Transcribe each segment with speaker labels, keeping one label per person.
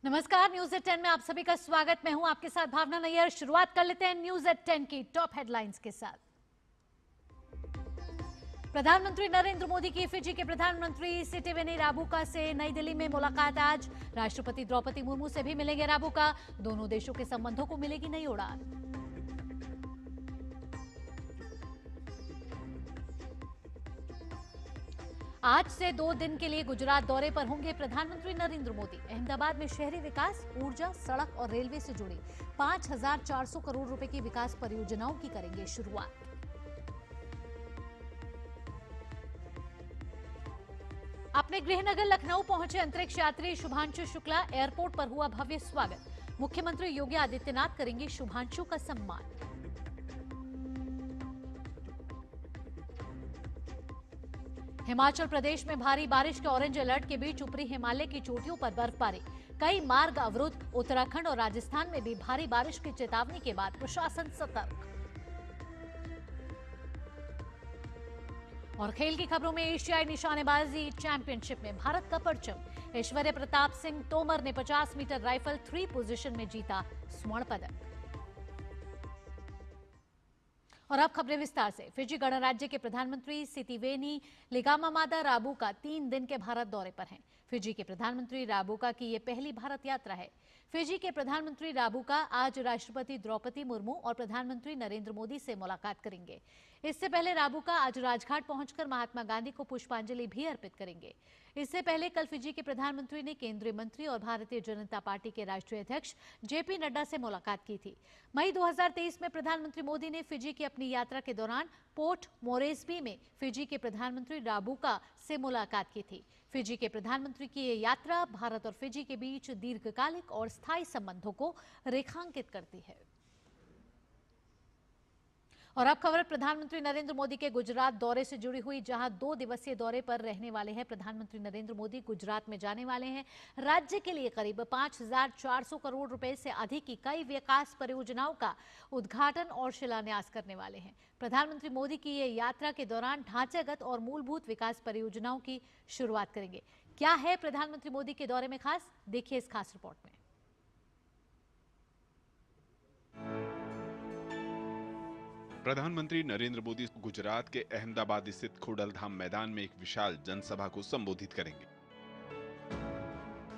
Speaker 1: नमस्कार, news at 10 में आप सभी का स्वागत। मैं हूं आपके साथ भावना नैयर। शुरुआत कर लेते हैं न्यूज एट 10 की टॉप हेडलाइंस के साथ। प्रधानमंत्री नरेंद्र मोदी की फिजी के प्रधानमंत्री सिटिवेनी राबुका से नई दिल्ली में मुलाकात आज। राष्ट्रपति द्रौपदी मुर्मू से भी मिलेंगे राबुका। दोनों देशों के संबंधों को मिलेगी नई उड़ान। आज से 2 दिन के लिए गुजरात दौरे पर होंगे प्रधानमंत्री नरेंद्र मोदी। अहमदाबाद में शहरी विकास, ऊर्जा, सड़क और रेलवे से जुड़ी 5,400 करोड़ रुपए की विकास परियोजनाओं की करेंगे शुरुआत। अपने गृहनगर लखनऊ पहुंचे अंतरिक्ष यात्री शुभांशु शुक्ला। एयरपोर्ट पर हुआ भव्य स्वागत। मुख्यमंत्री योगी आदित्यनाथ करेंगे शुभांशु का सम्मान। हिमाचल प्रदेश में भारी बारिश के ऑरेंज अलर्ट के बीच ऊपरी हिमालय की चोटियों पर बर्फबारी। कई मार्ग अवरुद्ध। उत्तराखंड और राजस्थान में भी भारी बारिश की चेतावनी के बाद प्रशासन सतर्क। और खेल की खबरों में एशियाई निशानेबाजी चैंपियनशिप में भारत का परचम। ऐश्वर्य प्रताप सिंह तोमर ने 50 मीटर राइफल 3 पोजीशन में जीता स्वर्ण पदक। और अब खबरें विस्तार से। फिजी गणराज्य के प्रधानमंत्री सिटिवेनी लिगामामादा राबुका 3 दिन के भारत दौरे पर हैं। फिजी के प्रधानमंत्री राबुका की ये पहली भारत यात्रा है। फिजी के प्रधानमंत्री राबुका आज राष्ट्रपति द्रौपदी मुर्मू और प्रधानमंत्री नरेंद्र मोदी से मुलाकात करेंगे। इससे पहले राबुका आज राजघाट पहुंचकर महात्मा गांधी को पुष्पांजलि भी अर्पित करेंगे। इससे पहले कल फिजी के प्रधानमंत्री ने केंद्रीय मंत्री और भारतीय जनता पार्टी के राष्ट्रीय अध्यक्ष जेपी नड्डा से मुलाकात की थी। मई 2023 में प्रधानमंत्री मोदी ने फिजी की अपनी यात्रा के दौरान पोर्ट मोरेस्बी में फिजी के प्रधानमंत्री राबुका से मुलाकात की थी। फिजी के प्रधानमंत्री की ये यात्रा भारत और फिजी के बीच दीर्घकालिक और स्थायी संबंधों को रेखांकित करती है। और अब खबर प्रधानमंत्री नरेंद्र मोदी के गुजरात दौरे से जुड़ी हुई, जहां 2 दिवसीय दौरे पर रहने वाले हैं प्रधानमंत्री नरेंद्र मोदी। गुजरात में जाने वाले हैं। राज्य के लिए करीब 5,400 करोड़ रुपए से अधिक की कई विकास परियोजनाओं का उद्घाटन और शिलान्यास करने वाले हैं। प्रधानमंत्री मोदी की ये यात्रा के दौरान ढांचागत और मूलभूत विकास परियोजनाओं की शुरुआत करेंगे। क्या है प्रधानमंत्री मोदी के दौरे में खास, देखिए इस खास रिपोर्ट में।
Speaker 2: प्रधानमंत्री नरेंद्र मोदी गुजरात के अहमदाबाद स्थित खोडलधाम मैदान में एक विशाल जनसभा को संबोधित करेंगे।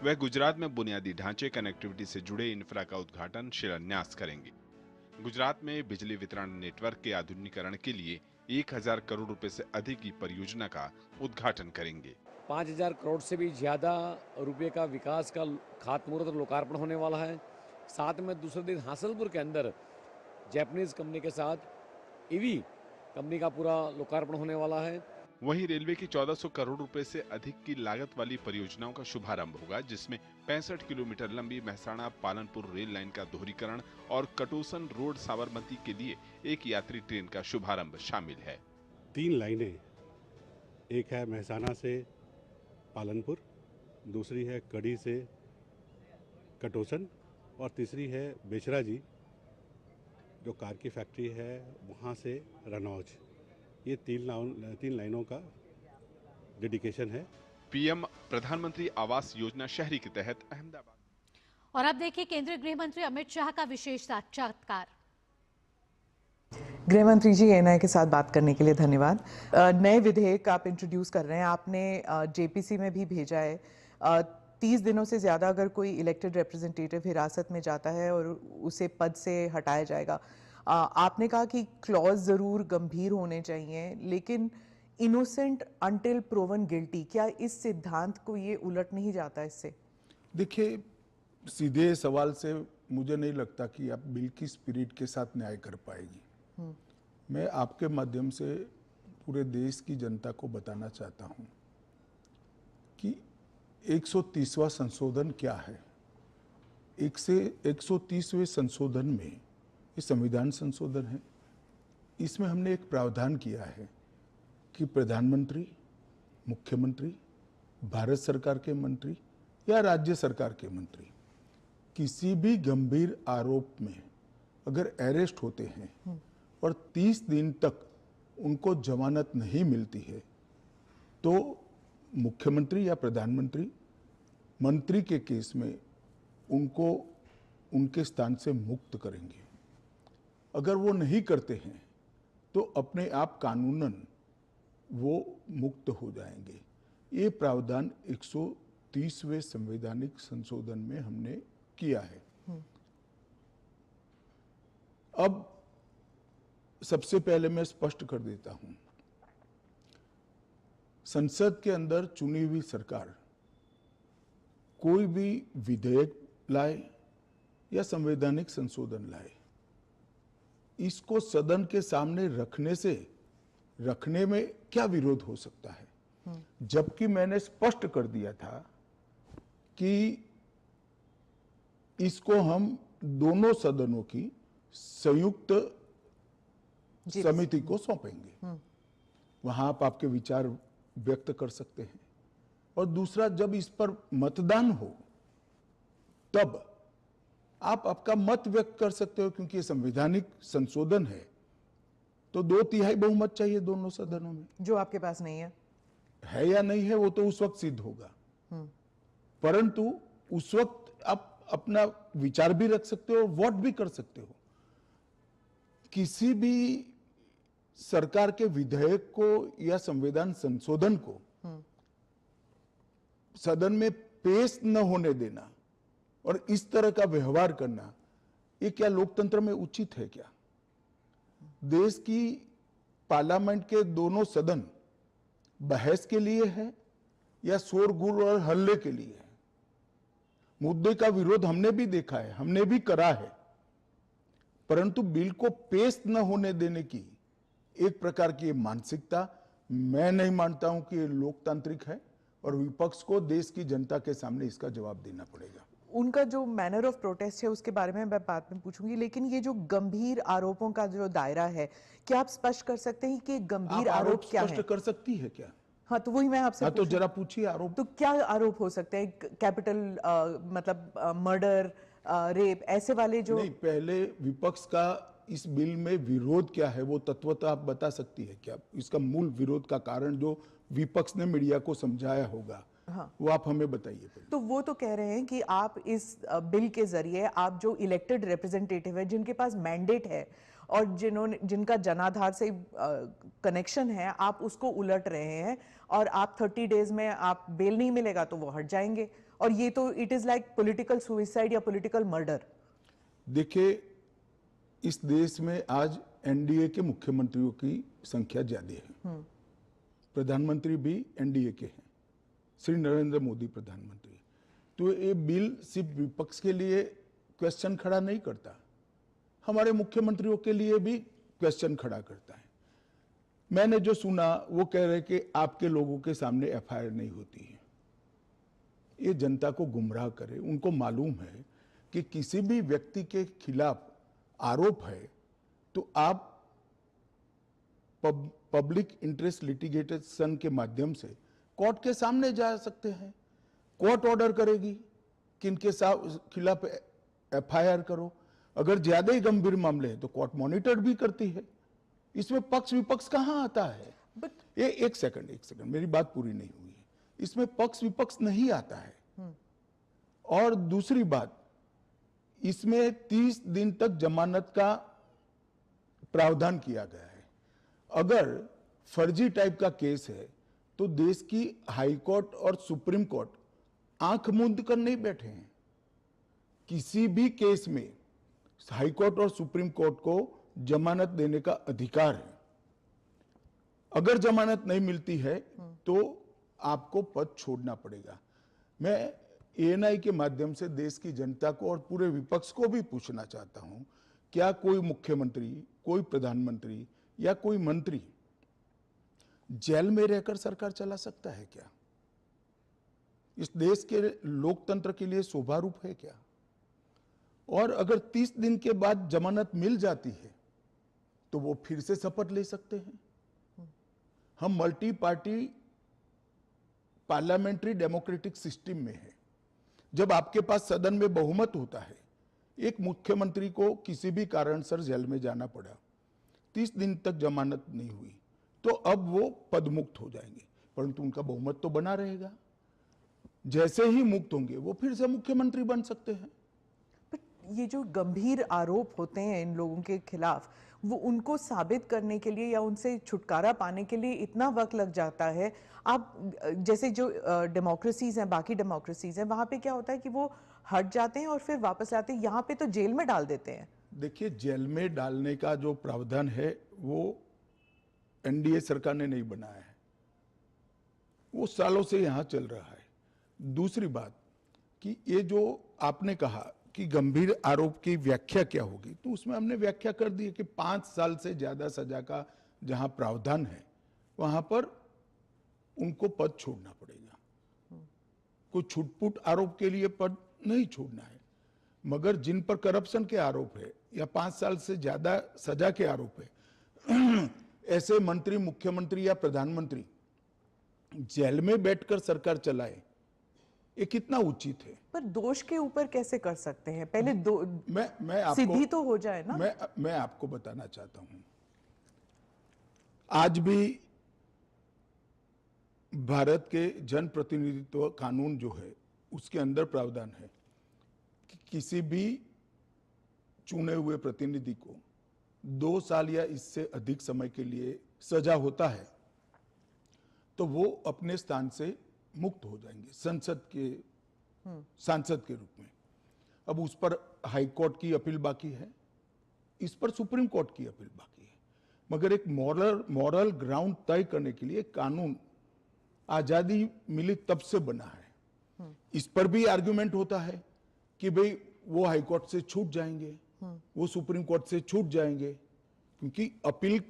Speaker 2: वह गुजरात में बुनियादी ढांचे, कनेक्टिविटी से जुड़े इंफ्रा का उद्घाटन, शिलान्यास करेंगे। गुजरात में बिजली वितरण नेटवर्क के आधुनिकीकरण के लिए 1,000 करोड़ रुपए से अधिक की परियोजना का उद्घाटन करेंगे।
Speaker 3: 5,000 करोड़ से भी ज्यादा रुपए का विकास का खातमुहूर्त और लोकार्पण होने वाला है। साथ में दूसरे दिन हासलपुर के अंदर जापानीज कंपनी के साथ ईवी कंपनी का पूरा लोकार्पण होने वाला है।
Speaker 2: वहीं रेलवे की 1,400 करोड़ रुपए से अधिक की लागत वाली परियोजनाओं का शुभारंभ होगा, जिसमें 65 किलोमीटर लंबी महसाणा पालनपुर रेल लाइन का दोहरीकरण और कटोसन रोड साबरमती के लिए एक यात्री ट्रेन का शुभारंभ शामिल है।
Speaker 4: 3 लाइनें, एक है महसाणा से पालनपुर, दूसरी है कड़ी से कटोसन और तीसरी है बेचरा जी जो कार की फैक्ट्री है वहाँ से रनौज। ये 3 लाइनों का डेडिकेशन है।
Speaker 2: पीएम प्रधानमंत्री आवास योजना शहरी के तहत अहमदाबाद।
Speaker 1: और अब देखिए केंद्रीय गृह मंत्री अमित शाह का विशेष साक्षात्कार।
Speaker 5: गृह मंत्री जी, एनआई के साथ बात करने के लिए धन्यवाद। नए विधेयक आप इंट्रोड्यूस कर रहे हैं, आपने जेपीसी में भी भेजा है। 30 दिनों से ज़्यादा अगर कोई इलेक्टेड रिप्रेजेंटेटिव हिरासत में जाता है और उसे पद से हटाया जाएगा। आपने कहा कि क्लॉज ज़रूर गंभीर होने चाहिए, लेकिन इनोसेंट अंटिल प्रूवन गिल्टी, क्या इस सिद्धांत को ये उलट नहीं जाता इससे?
Speaker 6: देखिए, सीधे सवाल से मुझे नहीं लगता कि आप बिल की स्पिरिट के साथ न्याय कर पाएगी। मैं आपके माध्यम से पूरे देश की जनता को बताना चाहता हूँ कि 130वां संशोधन क्या है। 130वें संशोधन में, ये संविधान संशोधन है, इसमें हमने एक प्रावधान किया है कि प्रधानमंत्री, मुख्यमंत्री, भारत सरकार के मंत्री या राज्य सरकार के मंत्री किसी भी गंभीर आरोप में अगर अरेस्ट होते हैं और 30 दिन तक उनको जमानत नहीं मिलती है तो मुख्यमंत्री या प्रधानमंत्री मंत्री के केस में उनको उनके स्थान से मुक्त करेंगे। अगर वो नहीं करते हैं तो अपने आप कानूनन वो मुक्त हो जाएंगे। ये प्रावधान 130वें संवैधानिक संशोधन में हमने किया है। अब सबसे पहले मैं स्पष्ट कर देता हूं, संसद के अंदर चुनी हुई सरकार कोई भी विधेयक लाए या संवैधानिक संशोधन लाए, इसको सदन के सामने रखने में क्या विरोध हो सकता है? जबकि मैंने स्पष्ट कर दिया था कि इसको हम दोनों सदनों की संयुक्त समिति को सौंपेंगे। वहां आप आपके विचार व्यक्त कर सकते हैं। और दूसरा, जब इस पर मतदान हो तब आप आपका मत व्यक्त कर सकते हो, क्योंकि ये संवैधानिक संशोधन है तो 2/3 बहुमत चाहिए दोनों सदनों में।
Speaker 5: जो आपके पास नहीं है
Speaker 6: या नहीं है वो तो उस वक्त सिद्ध होगा, परंतु उस वक्त आप अपना विचार भी रख सकते हो, वोट भी कर सकते हो। किसी भी सरकार के विधेयक को या संविधान संशोधन को सदन में पेश न होने देना और इस तरह का व्यवहार करना, ये क्या लोकतंत्र में उचित है क्या? देश की पार्लियामेंट के दोनों सदन बहस के लिए है या शोरगुल और हल्ले के लिए है? मुद्दे का विरोध हमने भी देखा है, हमने भी करा है, परंतु बिल को पेश न होने देने की एक प्रकार की मानसिकता मैं नहीं मानता हूं कि ये लोकतांत्रिक है, और विपक्ष को देश की जनता के सामने इसका जवाब देना पड़ेगा।
Speaker 5: उनका जो मैनर ऑफ प्रोटेस्ट है उसके बारे में मैं बाद में पूछूंगी, लेकिन ये जो गंभीर आरोपों का जो दायरा है, क्या आप स्पष्ट कर सकते हैं कि गंभीर आरोप क्या है?
Speaker 6: स्पष्ट कर सकती है क्या?
Speaker 5: हाँ, तो वही मैं आपसे
Speaker 6: तो जरा पूछिए आरोप।
Speaker 5: तो क्या आरोप हो सकते हैं? कैपिटल मतलब मर्डर, रेप, ऐसे वाले जो
Speaker 6: नहीं, पहले विपक्ष का इस बिल में विरोध क्या है वो तत्वतः आप बता सकती है क्या? इसका मूल विरोध का कारण जो विपक्ष ने मीडिया को समझाया होगा, हाँ, वो आप हमें बताइए।
Speaker 5: तो वो तो कह रहे हैं कि आप इस बिल के जरिए आप जो इलेक्टेड रिप्रेजेंटेटिव है, जिनके पास मैंडेट है और जिनका जनाधार से कनेक्शन है, आप उसको उलट रहे हैं और आप 30 डेज में आप बेल नहीं मिलेगा तो वो हट जाएंगे, और ये तो it is like political suicide या पॉलिटिकल मर्डर।
Speaker 6: देखिए, इस देश में आज एनडीए के मुख्यमंत्रियों की संख्या ज्यादा है, प्रधानमंत्री भी एनडीए के हैं, श्री नरेंद्र मोदी प्रधानमंत्री। तो ये बिल सिर्फ विपक्ष के लिए क्वेश्चन खड़ा नहीं करता, हमारे मुख्यमंत्रियों के लिए भी क्वेश्चन खड़ा करता है। मैंने जो सुना वो कह रहे कि आपके लोगों के सामने एफआईआर नहीं होती है। ये जनता को गुमराह करे। उनको मालूम है कि किसी भी व्यक्ति के खिलाफ आरोप है तो आप पब्लिक इंटरेस्ट लिटिगेशन के माध्यम से कोर्ट के सामने जा सकते हैं। कोर्ट ऑर्डर करेगी कि इनके खिलाफ एफआईआर करो। अगर ज्यादा ही गंभीर मामले हैं तो कोर्ट मॉनिटर भी करती है। इसमें पक्ष विपक्ष कहां आता है? ये एक सेकंड, मेरी बात पूरी नहीं हुई है। इसमें पक्ष विपक्ष नहीं आता है। और दूसरी बात, इसमें 30 दिन तक जमानत का प्रावधान किया गया है। अगर फर्जी टाइप का केस है तो देश की हाई कोर्ट और सुप्रीम कोर्ट आंख मूंद कर नहीं बैठे हैं। किसी भी केस में हाई कोर्ट और सुप्रीम कोर्ट को जमानत देने का अधिकार है। अगर जमानत नहीं मिलती है तो आपको पद छोड़ना पड़ेगा। मैं एएनआई के माध्यम से देश की जनता को और पूरे विपक्ष को भी पूछना चाहता हूं, क्या कोई मुख्यमंत्री, कोई प्रधानमंत्री या कोई मंत्री जेल में रहकर सरकार चला सकता है क्या? इस देश के लोकतंत्र के लिए शोभा रूप है क्या? और अगर 30 दिन के बाद जमानत मिल जाती है तो वो फिर से शपथ ले सकते हैं। हम multi party parliamentary democratic system में है। जब आपके पास सदन में बहुमत होता है, एक मुख्यमंत्री को किसी भी कारणसर जेल में जाना पड़ा, 30 दिन तक जमानत नहीं हुई, तो अब वो पदमुक्त हो जाएंगे, परंतु उनका बहुमत तो बना रहेगा। जैसे ही मुक्त होंगे वो फिर से मुख्यमंत्री बन सकते हैं।
Speaker 5: ये जो गंभीर आरोप होते हैं इन लोगों के खिलाफ, वो उनको साबित करने के लिए या उनसे छुटकारा पाने के लिए इतना वक्त लग जाता है। आप जैसे जो डेमोक्रेसीज हैं, बाकी डेमोक्रेसीज हैं, वहाँ पे क्या होता है कि वो हट जाते हैं और फिर वापस आते हैं। यहाँ पे तो जेल में डाल देते हैं।
Speaker 6: देखिए, जेल में डालने का जो प्रावधान है वो एनडीए सरकार ने नहीं बनाया है, वो सालों से यहाँ चल रहा है। दूसरी बात कि ये जो आपने कहा कि गंभीर आरोप की व्याख्या क्या होगी, तो उसमें हमने व्याख्या कर दी है कि 5 साल से ज्यादा सजा का जहां प्रावधान है वहां पर उनको पद छोड़ना पड़ेगा। कोई छुटपुट आरोप के लिए पद नहीं छोड़ना है, मगर जिन पर करप्शन के आरोप है या 5 साल से ज्यादा सजा के आरोप है, ऐसे मंत्री, मुख्यमंत्री या प्रधानमंत्री जेल में बैठकर सरकार चलाए, ये कितना उचित है।
Speaker 5: पर दोष के ऊपर कैसे कर सकते हैं? पहले
Speaker 6: मैं आपको
Speaker 5: सिद्धि तो हो जाए ना।
Speaker 6: मैं आपको बताना चाहता हूं, आज भी भारत के जन प्रतिनिधित्व कानून जो है उसके अंदर प्रावधान है कि किसी भी चुने हुए प्रतिनिधि को 2 साल या इससे अधिक समय के लिए सजा होता है तो वो अपने स्थान से मुक्त हो जाएंगे सांसद के रूप में। अब उस पर हाई कोर्ट की अपील बाकी है, इस पर सुप्रीम कोर्ट की अपील बाकी है, मगर एक मॉरल ग्राउंड तय करने के लिए कानून आजादी मिली तब से बना है। इस पर भी आर्गुमेंट होता है कि भाई वो हाई कोर्ट से छूट जाएंगे, वो सुप्रीम कोर्ट से छूट जाएंगे, क्योंकि अपील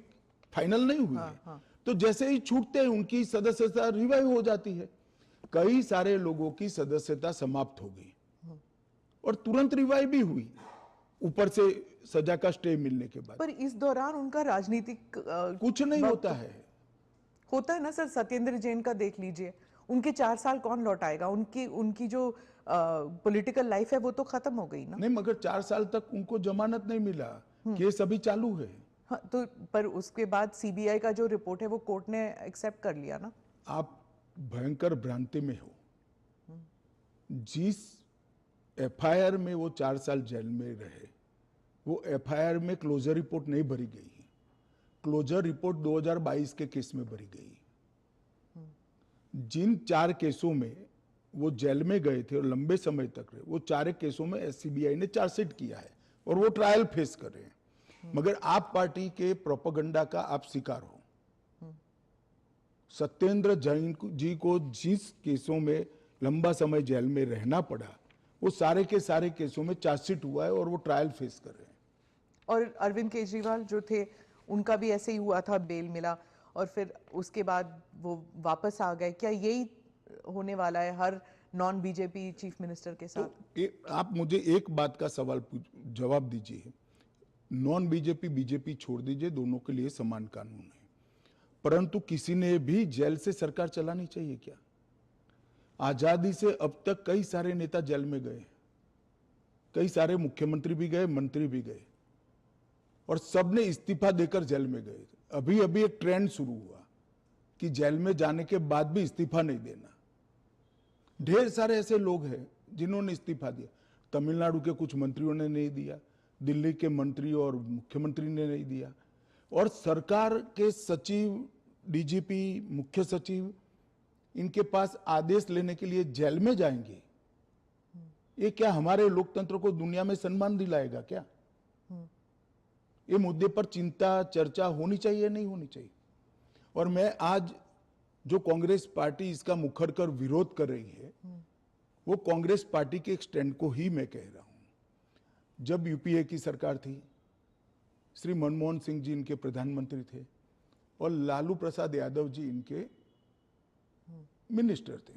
Speaker 6: फाइनल नहीं हुई है। तो जैसे ही छूटते हैं उनकी सदस्यता रिवाइव हो जाती है। कई सारे लोगों की सदस्यता समाप्त हो गई और तुरंत रिवाइव भी हुई, ऊपर से सजा का स्टे मिलने के बाद।
Speaker 5: पर इस दौरान उनका राजनीतिक
Speaker 6: कुछ नहीं होता है
Speaker 5: ना सर। सत्येंद्र जैन का देख लीजिए, उनके 4 साल कौन लौटाएगा? उनकी जो पॉलिटिकल लाइफ है वो तो खत्म हो गई ना।
Speaker 6: नहीं, मगर 4 साल तक उनको जमानत नहीं मिला, केस अभी चालू है।
Speaker 5: हाँ, तो पर उसके बाद सीबीआई का जो रिपोर्ट है वो कोर्ट ने एक्सेप्ट कर लिया ना।
Speaker 6: आप भयंकर भ्रांति में हो। जिस एफआईआर में वो 4 साल जेल में रहे, वो एफआईआर में क्लोजर रिपोर्ट नहीं भरी गई है। क्लोजर रिपोर्ट 2022 के केस में भरी गई। जिन 4 केसों में वो जेल में गए थे और लंबे समय तक रहे, वो 4 केसों में सीबीआई ने चार्जशीट किया है और वो ट्रायल फेस कर रहे हैं। मगर आप पार्टी के प्रोपेगेंडा का आप शिकार हो। सत्येंद्र जैन जी को जिस केसों में लंबा समय जेल में रहना पड़ा, वो सारे के सारे केसों में चार्जशीट हुआ है और वो ट्रायल फेस कर रहे हैं।
Speaker 5: और अरविंद केजरीवाल जो थे उनका भी ऐसे ही हुआ था, बेल मिला और फिर उसके बाद वो वापस आ गए। क्या यही होने वाला है हर नॉन बीजेपी चीफ मिनिस्टर के साथ?
Speaker 6: तो आप मुझे एक बात का सवाल जवाब दीजिए। नॉन बीजेपी बीजेपी छोड़ दीजिए, दोनों के लिए समान कानून है, परंतु किसी ने भी जेल से सरकार चलानी चाहिए क्या? आजादी से अब तक कई सारे नेता जेल में गए, कई सारे मुख्यमंत्री भी गए, मंत्री भी गए, और सबने इस्तीफा देकर जेल में गए। अभी अभी एक ट्रेंड शुरू हुआ कि जेल में जाने के बाद भी इस्तीफा नहीं देना। ढेर सारे ऐसे लोग हैं जिन्होंने इस्तीफा दिया। तमिलनाडु के कुछ मंत्रियों ने नहीं दिया, दिल्ली के मंत्री और मुख्यमंत्री ने नहीं दिया, और सरकार के सचिव, डीजीपी, मुख्य सचिव इनके पास आदेश लेने के लिए जेल में जाएंगे। ये क्या हमारे लोकतंत्र को दुनिया में सम्मान दिलाएगा क्या? ये मुद्दे पर चिंता, चर्चा होनी चाहिए, नहीं होनी चाहिए। और मैं आज जो कांग्रेस पार्टी इसका मुखर कर विरोध कर रही है, वो कांग्रेस पार्टी के एक स्टैंड को ही मैं कह रहा हूं। जब यूपीए की सरकार थी, श्री मनमोहन सिंह जी इनके प्रधानमंत्री थे और लालू प्रसाद यादव जी इनके मिनिस्टर थे।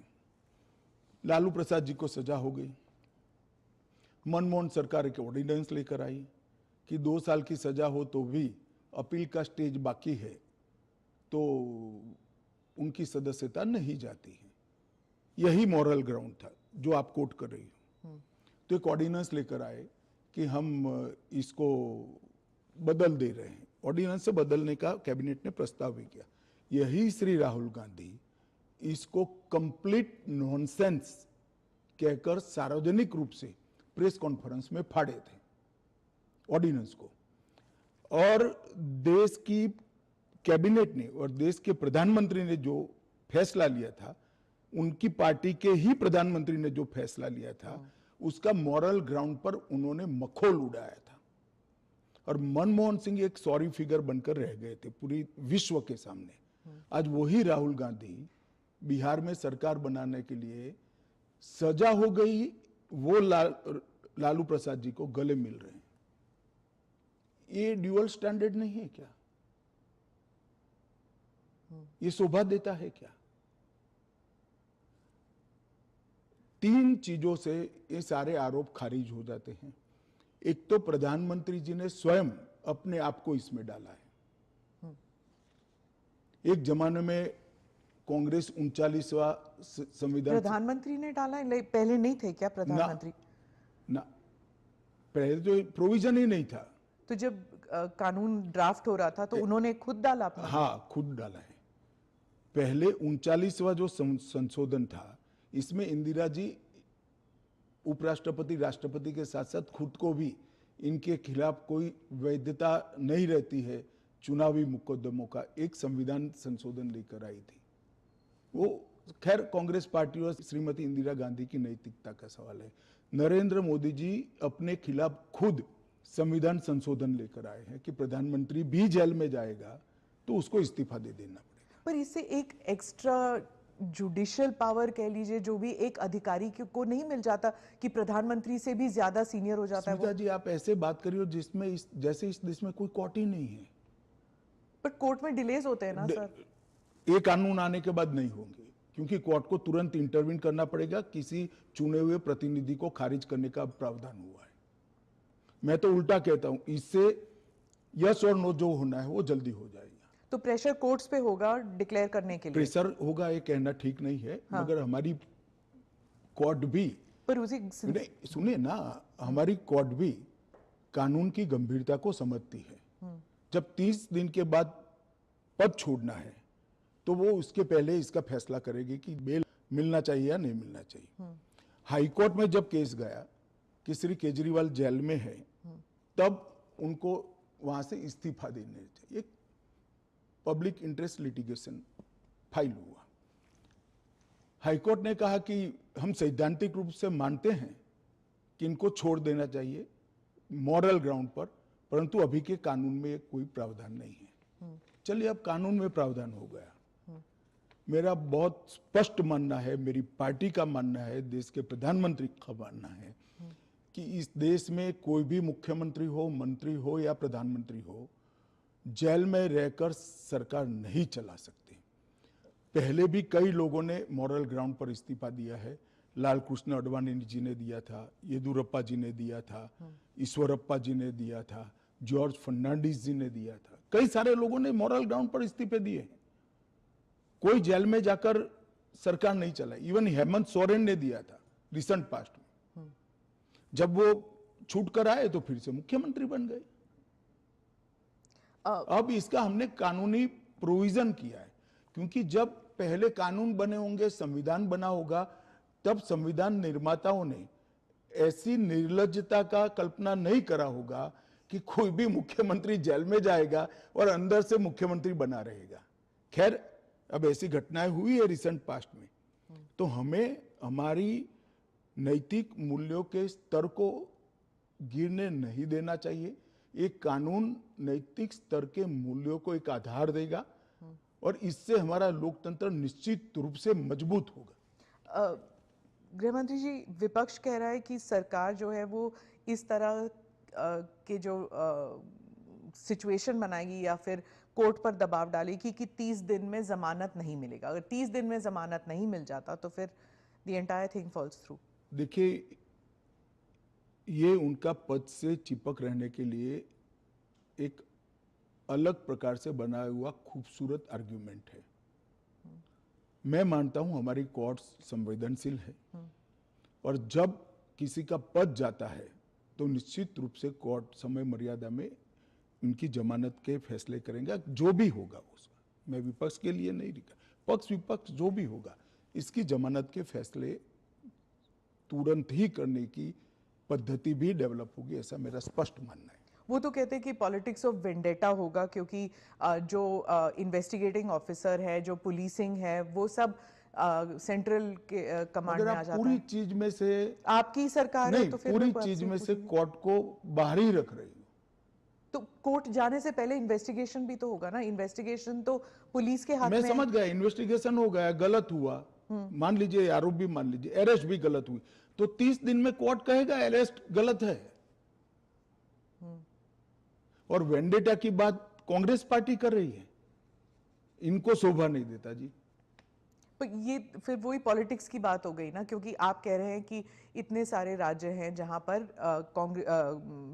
Speaker 6: लालू प्रसाद जी को सजा हो गई। मनमोहन सरकार एक ऑर्डिनेंस लेकर आई कि 2 साल की सजा हो तो भी अपील का स्टेज बाकी है तो उनकी सदस्यता नहीं जाती है। यही मॉरल ग्राउंड था जो आप कोट कर रही हो। तो एक ऑर्डिनेंस लेकर आए कि हम इसको बदल दे रहे हैं। ऑर्डिनेंस से बदलने का कैबिनेट ने प्रस्ताव भी किया। यही श्री राहुल गांधी इसको कंप्लीट नॉनसेंस कहकर सार्वजनिक रूप से प्रेस कॉन्फ्रेंस में फाड़े थे ऑर्डिनेंस को, और देश की कैबिनेट ने और देश के प्रधानमंत्री ने जो फैसला लिया था, उनकी पार्टी के ही प्रधानमंत्री ने जो फैसला लिया था, उसका मॉरल ग्राउंड पर उन्होंने मखौल उड़ाया था। और मनमोहन सिंह एक सॉरी फिगर बनकर रह गए थे पूरी विश्व के सामने। आज वही राहुल गांधी बिहार में सरकार बनाने के लिए सजा हो गई, वो लालू प्रसाद जी को गले मिल रहे हैं। ये ड्यूअल स्टैंडर्ड नहीं है क्या? ये शोभा देता है क्या? तीन चीजों से ये सारे आरोप खारिज हो जाते हैं। एक तो प्रधानमंत्री जी ने स्वयं अपने आप को इसमें डाला है। एक जमाने में कांग्रेस 39वां संविधान,
Speaker 5: प्रधानमंत्री ने डाला है, पहले नहीं थे क्या प्रधानमंत्री?
Speaker 6: ना, पहले तो प्रोविजन ही नहीं था।
Speaker 5: तो जब कानून ड्राफ्ट हो रहा था तो उन्होंने खुद डाला अपना?
Speaker 6: हाँ, खुद डाला है। पहले 39वां जो संशोधन था, इसमें इंदिरा जी उपराष्ट्रपति राष्ट्रपति के साथ साथ खुद को भी इनके खिलाफ कोई वैधता नहीं रहती है चुनावी मुकदमों का एक संविधान संशोधन लेकर आई थी। वो खैर कांग्रेस पार्टी और श्रीमती इंदिरा गांधी की नैतिकता का सवाल है। नरेंद्र मोदी जी अपने खिलाफ खुद संविधान संशोधन लेकर आए हैं कि प्रधानमंत्री भी जेल में जाएगा तो उसको इस्तीफा दे देना पड़ेगा।
Speaker 5: पर इससे एक एक्स्ट्रा जुडिशियल पावर कह लीजिए जो भी एक अधिकारी को नहीं मिल जाता कि प्रधानमंत्री से भी ज्यादा सीनियर हो जाता है वो?
Speaker 6: जी, आप ऐसे बात करिए जिसमें जैसे इस देश में कोई कोर्ट ही नहीं है।
Speaker 5: पर कोर्ट में डिलेज होते हैं ना सर?
Speaker 6: ये कानून आने के बाद नहीं होंगे, क्योंकि कोर्ट को तुरंत इंटरवीन करना पड़ेगा। किसी चुने हुए प्रतिनिधि को खारिज करने का प्रावधान हुआ है। मैं तो उल्टा कहता हूं, इससे यस और नो जो होना है वो जल्दी हो जाएगा।
Speaker 5: तो प्रेशर कोर्ट्स पे होगा डिक्लेयर करने के लिए?
Speaker 6: प्रेशर होगा ये कहना ठीक नहीं है। हाँ। मगर हमारी कोर्ट भी,
Speaker 5: पर उसी
Speaker 6: सुनिए ना, हमारी कोर्ट भी कानून की गंभीरता को समझती है। जब 30 दिन के बाद पद छोड़ना है तो वो उसके पहले इसका फैसला करेगी कि बेल मिलना चाहिए या नहीं मिलना चाहिए। हाईकोर्ट में जब केस गया कि श्री केजरीवाल जेल में है, तब उनको वहां से इस्तीफा देने चाहिए। एक पब्लिक इंटरेस्ट लिटिगेशन फाइल हुआ। हाईकोर्ट ने कहा कि हम सैद्धांतिक रूप से मानते हैं कि इनको छोड़ देना चाहिए मॉरल ग्राउंड पर, परंतु अभी के कानून में कोई प्रावधान नहीं है। चलिए, अब कानून में प्रावधान हो गया। मेरा बहुत स्पष्ट मानना है, मेरी पार्टी का मानना है, देश के प्रधानमंत्री का मानना है कि इस देश में कोई भी मुख्यमंत्री हो, मंत्री हो या प्रधानमंत्री हो, जेल में रहकर सरकार नहीं चला सकते। पहले भी कई लोगों ने मॉरल ग्राउंड पर इस्तीफा दिया है। लाल कृष्ण अडवाणी जी ने दिया था, येदुरप्पा जी ने दिया था, ईश्वरप्पा जी ने दिया था, जॉर्ज फर्नांडिस जी ने दिया था। कई सारे लोगों ने मॉरल ग्राउंड पर इस्तीफे दिए। कोई जेल में जाकर सरकार नहीं चलाई। इवन हेमंत सोरेन ने दिया था रिसेंट पास्ट में। जब वो छूट कर आए तो फिर से मुख्यमंत्री बन गए। अब इसका हमने कानूनी प्रोविजन किया है, क्योंकि जब पहले कानून बने होंगे, संविधान बना होगा, तब संविधान निर्माताओं ने ऐसी निर्लज्जता का कल्पना नहीं करा होगा कि कोई भी मुख्यमंत्री जेल में जाएगा और अंदर से मुख्यमंत्री बना रहेगा। खैर, अब ऐसी घटनाएं हुई है रिसेंट पास्ट में, तो हमें हमारी नैतिक मूल्यों के स्तर को गिरने नहीं देना चाहिए। एक कानून नैतिक स्तर के मूल्यों को एक आधार देगा और इससे हमारा लोकतंत्र निश्चित रूप से मजबूत होगा।
Speaker 5: गृह मंत्री जी, विपक्ष कह रहा है कि सरकार जो है वो इस तरह के जो सिचुएशन बनाएगी या फिर कोर्ट पर दबाव डालेगी कि 30 दिन में जमानत नहीं मिलेगा। अगर 30 दिन में जमानत नहीं मिल जाता तो फिर the entire thing falls through.
Speaker 6: देखिए, ये उनका पद से चिपक रहने के लिए एक अलग प्रकार से बनाया हुआ खूबसूरत आर्ग्यूमेंट है। मैं मानता हूं हमारी कोर्ट संवेदनशील है और जब किसी का पद जाता है तो निश्चित रूप से कोर्ट समय मर्यादा में उनकी जमानत के फैसले करेंगे, जो भी होगा उसका। मैं विपक्ष के लिए नहीं लिखा, पक्ष विपक्ष जो भी होगा, इसकी जमानत के फैसले तुरंत ही करने की पद्धति भी डेवलप होगी, ऐसा मेरा स्पष्ट मानना है।
Speaker 5: वो तो कहते हैं कि पॉलिटिक्स ऑफ वेंडेटा होगा, क्योंकि जो इन्वेस्टिगेटिंग ऑफिसर है, जो पुलिसिंग है, वो सब सेंट्रल के कमांड
Speaker 6: अगर
Speaker 5: में आ
Speaker 6: आप
Speaker 5: जाता
Speaker 6: पूरी
Speaker 5: है।
Speaker 6: चीज में से
Speaker 5: आपकी सरकार है
Speaker 6: नहीं,
Speaker 5: तो फिर
Speaker 6: पूरी
Speaker 5: मैं आपसे
Speaker 6: चीज में से
Speaker 5: पूछूंगी।
Speaker 6: कोर्ट को बाहर ही रख रही हो।
Speaker 5: तो कोर्ट जाने से पहले इन्वेस्टिगेशन भी तो होगा ना। इन्वेस्टिगेशन तो पुलिस के हाथ
Speaker 6: मैं
Speaker 5: में है।
Speaker 6: समझ गया, इन्वेस्टिगेशन हो गया, गलत हुआ, मान लीजिए आरोप भी मान लीजिए, अरेस्ट भी गलत हुई, तो 30 दिन में कोर्ट कहेगा अरेस्ट गलत है। और वेंडेटा की बात कांग्रेस पार्टी कर रही है, इनको शोभा नहीं देता जी।
Speaker 5: पर ये फिर वही पॉलिटिक्स की बात हो गई ना, क्योंकि आप कह रहे हैं कि इतने सारे राज्य हैं जहां पर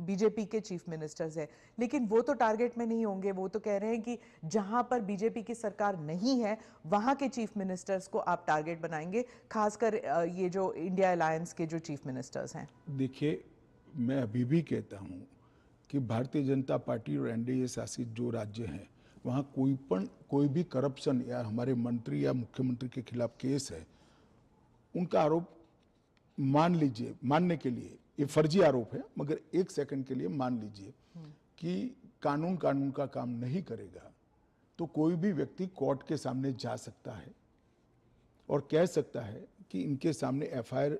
Speaker 5: बीजेपी के चीफ मिनिस्टर्स हैं, लेकिन वो तो टारगेट में नहीं होंगे। वो तो कह रहे हैं कि जहां पर बीजेपी की सरकार नहीं है वहां के चीफ मिनिस्टर्स को आप टारगेट बनाएंगे, खासकर ये जो इंडिया अलायंस के जो चीफ मिनिस्टर्स हैं।
Speaker 6: देखिए, मैं अभी भी कहता हूं कि भारतीय जनता पार्टी और एनडीए शासित जो राज्य हैं वहाँ कोई भी करप्शन या हमारे मंत्री या मुख्यमंत्री के खिलाफ केस है, उनका आरोप मान लीजिए, मानने के लिए ये फर्जी आरोप है, मगर एक सेकंड के लिए मान लीजिए कि कानून का काम नहीं करेगा, तो कोई भी व्यक्ति कोर्ट के सामने जा सकता है और कह सकता है कि इनके सामने एफआईआर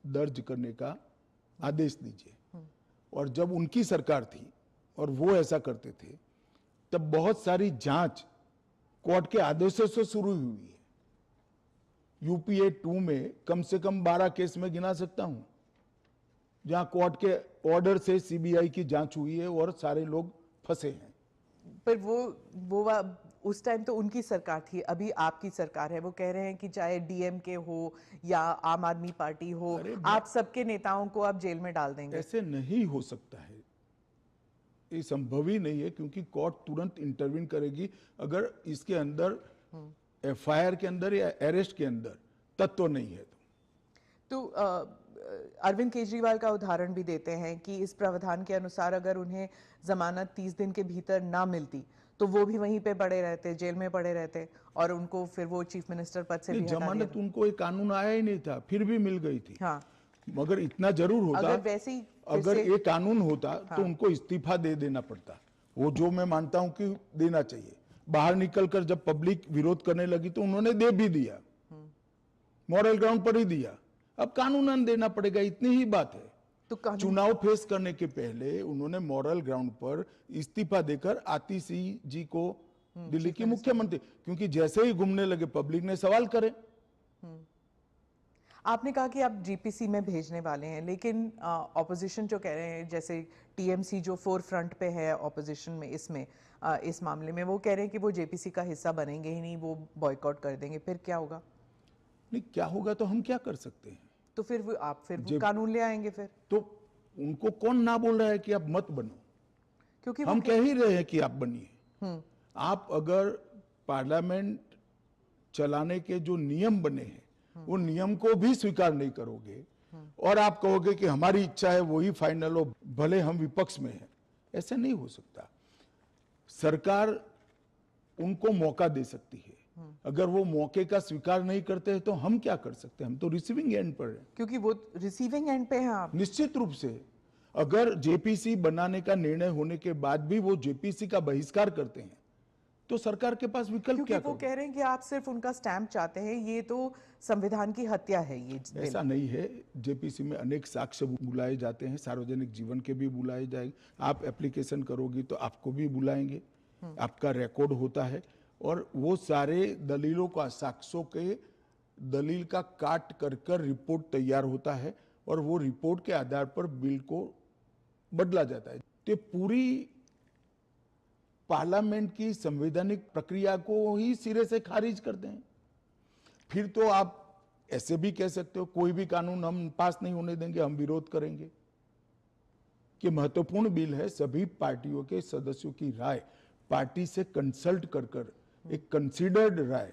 Speaker 6: दर्ज करने का आदेश दीजिए। और जब उनकी सरकार थी और वो ऐसा करते थे, तब बहुत सारी जांच कोर्ट के आदेशों से शुरू हुई है। यूपीए 2 में कम से कम 12 केस में गिना सकता हूं जहां कोर्ट के ऑर्डर से सीबीआई की जांच हुई है और सारे लोग फंसे हैं।
Speaker 5: पर वो उस टाइम तो उनकी सरकार थी, अभी आपकी सरकार है। वो कह रहे हैं कि चाहे डीएमके हो या आम आदमी पार्टी हो, आप सबके नेताओं को आप जेल में डाल देंगे।
Speaker 6: ऐसे नहीं हो सकता है, ये संभव ही नहीं है, क्योंकि कोर्ट तुरंत इंटरवीन करेगी अगर इसके अंदर एफआईआर के अंदर या अरेस्ट के अंदर तत्व नहीं है तो
Speaker 5: अरविंद केजरीवाल का उदाहरण भी देते हैं कि इस प्रावधान के अनुसार अगर उन्हें जमानत 30 दिन के भीतर ना मिलती तो वो भी वहीं पे पड़े रहते, जेल में पड़े रहते, और उनको फिर वो चीफ मिनिस्टर पद से भी हटा दिया।
Speaker 6: जमानत उनको एक कानून आया ही नहीं था, फिर भी मिल गई थी।
Speaker 5: हाँ,
Speaker 6: मगर इतना जरूर होता,
Speaker 5: अगर वैसे ही
Speaker 6: अगर ये कानून होता तो उनको इस्तीफा दे देना पड़ता, वो जो मैं मानता हूं कि देना चाहिए। बाहर निकलकर जब पब्लिक विरोध करने लगी तो उन्होंने दे भी दिया, मॉरल ग्राउंड पर ही दिया। अब कानूनन देना पड़ेगा, इतनी ही बात है।
Speaker 5: तो
Speaker 6: चुनाव फेस करने के पहले उन्होंने मॉरल ग्राउंड पर इस्तीफा देकर आतिशी जी को दिल्ली की मुख्यमंत्री, क्योंकि जैसे ही घूमने लगे पब्लिक ने सवाल करे।
Speaker 5: आपने कहा कि आप जीपीसी में भेजने वाले हैं, लेकिन ऑपोजिशन जो कह रहे हैं, जैसे टीएमसी जो फोर फ्रंट पे है ऑपोजिशन में, इसमें इस मामले में वो कह रहे हैं कि वो जेपीसी का हिस्सा बनेंगे ही नहीं, वो बॉयकॉट कर देंगे। फिर क्या होगा?
Speaker 6: नहीं, क्या होगा तो हम क्या कर सकते हैं?
Speaker 5: तो फिर आप कानून ले आएंगे फिर?
Speaker 6: तो उनको कौन ना बोल रहा है कि आप मत बनो,
Speaker 5: क्योंकि
Speaker 6: हम कह ही रहे हैं कि आप बनिए। आप अगर पार्लियामेंट चलाने के जो नियम बने हैं वो नियम को भी स्वीकार नहीं करोगे और आप कहोगे कि हमारी इच्छा है वही फाइनल हो, भले हम विपक्ष में हैं, ऐसा नहीं हो सकता। सरकार उनको मौका दे सकती है, अगर वो मौके का स्वीकार नहीं करते हैं तो हम क्या कर सकते हैं? हम तो रिसीविंग एंड पर हैं।
Speaker 5: क्योंकि वो रिसीविंग एंड पे हैं आप।
Speaker 6: निश्चित रूप से अगर जेपीसी बनाने का निर्णय होने के बाद भी वो जेपीसी का बहिष्कार करते हैं तो सरकार के पास विकल्प क्या?
Speaker 5: वो कह रहे हैं कि आप सिर्फ उनका स्टैंप चाहते हैं, ये तो संविधान की हत्या है ये।
Speaker 6: ऐसा नहीं है, जेपीसी में अनेक साक्ष्य बुलाए जाते हैं, सार्वजनिक जीवन के भी बुलाए जाएंगे। आप एप्लीकेशन करोगी तो आपको भी बुलाएंगे, आपका रिकॉर्ड होता है और वो सारे दलीलों का, साक्ष्यों के दलील का काट कर रिपोर्ट तैयार होता है और वो रिपोर्ट के आधार पर बिल को बदला जाता है। तो पूरी पार्लियामेंट की संवैधानिक प्रक्रिया को ही सिरे से खारिज करते हैं। फिर तो आप ऐसे भी कह सकते हो कोई भी कानून हम पास नहीं होने देंगे, हम विरोध करेंगे। कि महत्वपूर्ण बिल है, सभी पार्टियों के सदस्यों की राय पार्टी से कंसल्ट कर एक कंसीडर्ड राय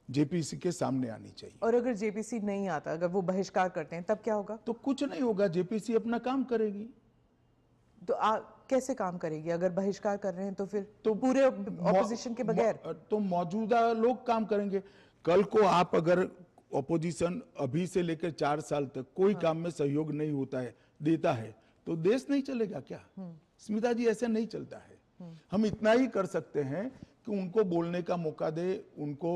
Speaker 6: जेपीसी के सामने आनी चाहिए।
Speaker 5: और अगर जेपीसी नहीं आता, अगर वो बहिष्कार करते हैं, तब क्या होगा?
Speaker 6: तो कुछ नहीं होगा, जेपीसी अपना काम करेगी।
Speaker 5: तो कैसे काम करेगी? अगर बहिष्कार कर रहे हैं तो फिर तो पूरे ऑपोजिशन के बगैर
Speaker 6: तो मौजूदा लोग काम करेंगे। कल को आप अगर ऑपोजिशन अभी से लेकर 4 साल तक कोई काम में सहयोग नहीं होता है देता है तो देश नहीं चलेगा क्या? स्मिता जी, ऐसे नहीं चलता है। हम इतना ही कर सकते हैं कि उनको बोलने का मौका दे, उनको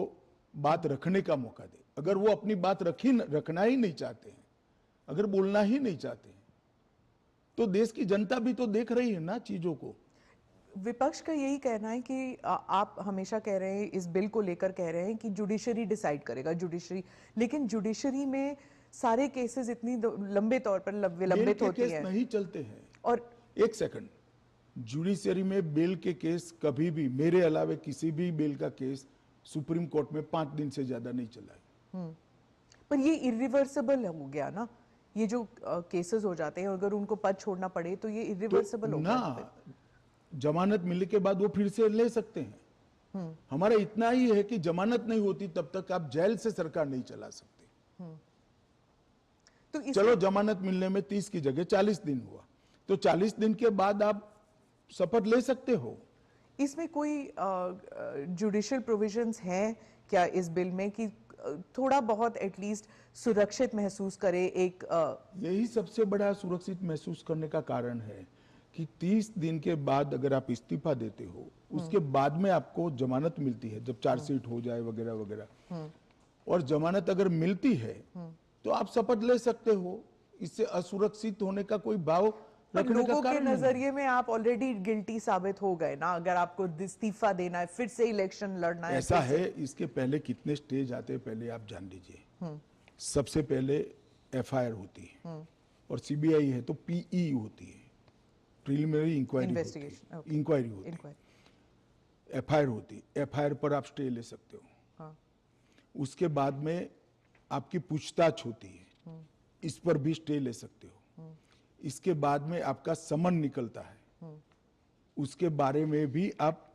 Speaker 6: बात रखने का मौका दे। अगर वो अपनी बात रखना ही नहीं चाहते हैं, अगर बोलना ही नहीं चाहते हैं, तो देश की जनता भी तो देख रही है ना चीजों को।
Speaker 5: विपक्ष का यही कहना है कि आप हमेशा कह रहे हैं, इस बिल को लेकर कह रहे हैं कि जुडिशरी डिसाइड करेगा, जुडिशरी, लेकिन जुडिशरी में सारे केसेस इतनी लंबे तौर पर विलंबित होती
Speaker 6: केस
Speaker 5: है
Speaker 6: नहीं चलते हैं।
Speaker 5: और
Speaker 6: एक सेकंड, जुडिशरी में बेल के केस कभी भी, मेरे अलावे किसी भी बेल का केस सुप्रीम कोर्ट में 5 दिन से ज्यादा नहीं चला है।
Speaker 5: पर ये इरिवर्सिबल हो गया ना, ये जो केसेस हो जाते हैं, अगर उनको पद छोड़ना पड़े तो ये इरिवर्सिबल हो गया
Speaker 6: ना, जमानत मिलने के बाद वो फिर से ले सकते हैं। हमारा इतना ही है कि जमानत नहीं होती तब तक आप जेल से सरकार नहीं चला सकते।
Speaker 5: तो
Speaker 6: चलो, जमानत मिलने में 30 की जगह 40 दिन हुआ, तो 40 दिन के बाद आप शपथ ले सकते हो।
Speaker 5: इसमें कोई जुडिशियल प्रोविजंस हैं क्या इस बिल में कि थोड़ा बहुत एटलीस्ट सुरक्षित महसूस करे एक
Speaker 6: यही सबसे बड़ा सुरक्षित महसूस करने का कारण है कि 30 दिन के बाद अगर आप इस्तीफा देते हो, उसके बाद में आपको जमानत मिलती है, जब चार्जशीट हो जाए वगैरह वगैरह, और जमानत अगर मिलती है तो आप शपथ ले सकते हो। इससे असुरक्षित होने का कोई भाव रखने का
Speaker 5: लोगों के
Speaker 6: कारण नहीं।
Speaker 5: नजरिए में आप ऑलरेडी गिल्टी साबित हो गए ना, अगर आपको इस्तीफा देना है, फिर से इलेक्शन लड़ना है।
Speaker 6: ऐसा है, इसके पहले कितने स्टेज आते हैं पहले आप जान लीजिए। सबसे पहले एफआईआर होती है, और सीबीआई है तो पीई होती है, प्रिलिमिनरी इंक्वायरी होती है, एफआईआर होती है। एफआईआर पर आप स्टे ले सकते हो। उसके बाद में आपकी पूछताछ होती है, इस पर भी स्टे ले सकते हो। इसके बाद में आपका समन निकलता है, उसके बारे में भी आप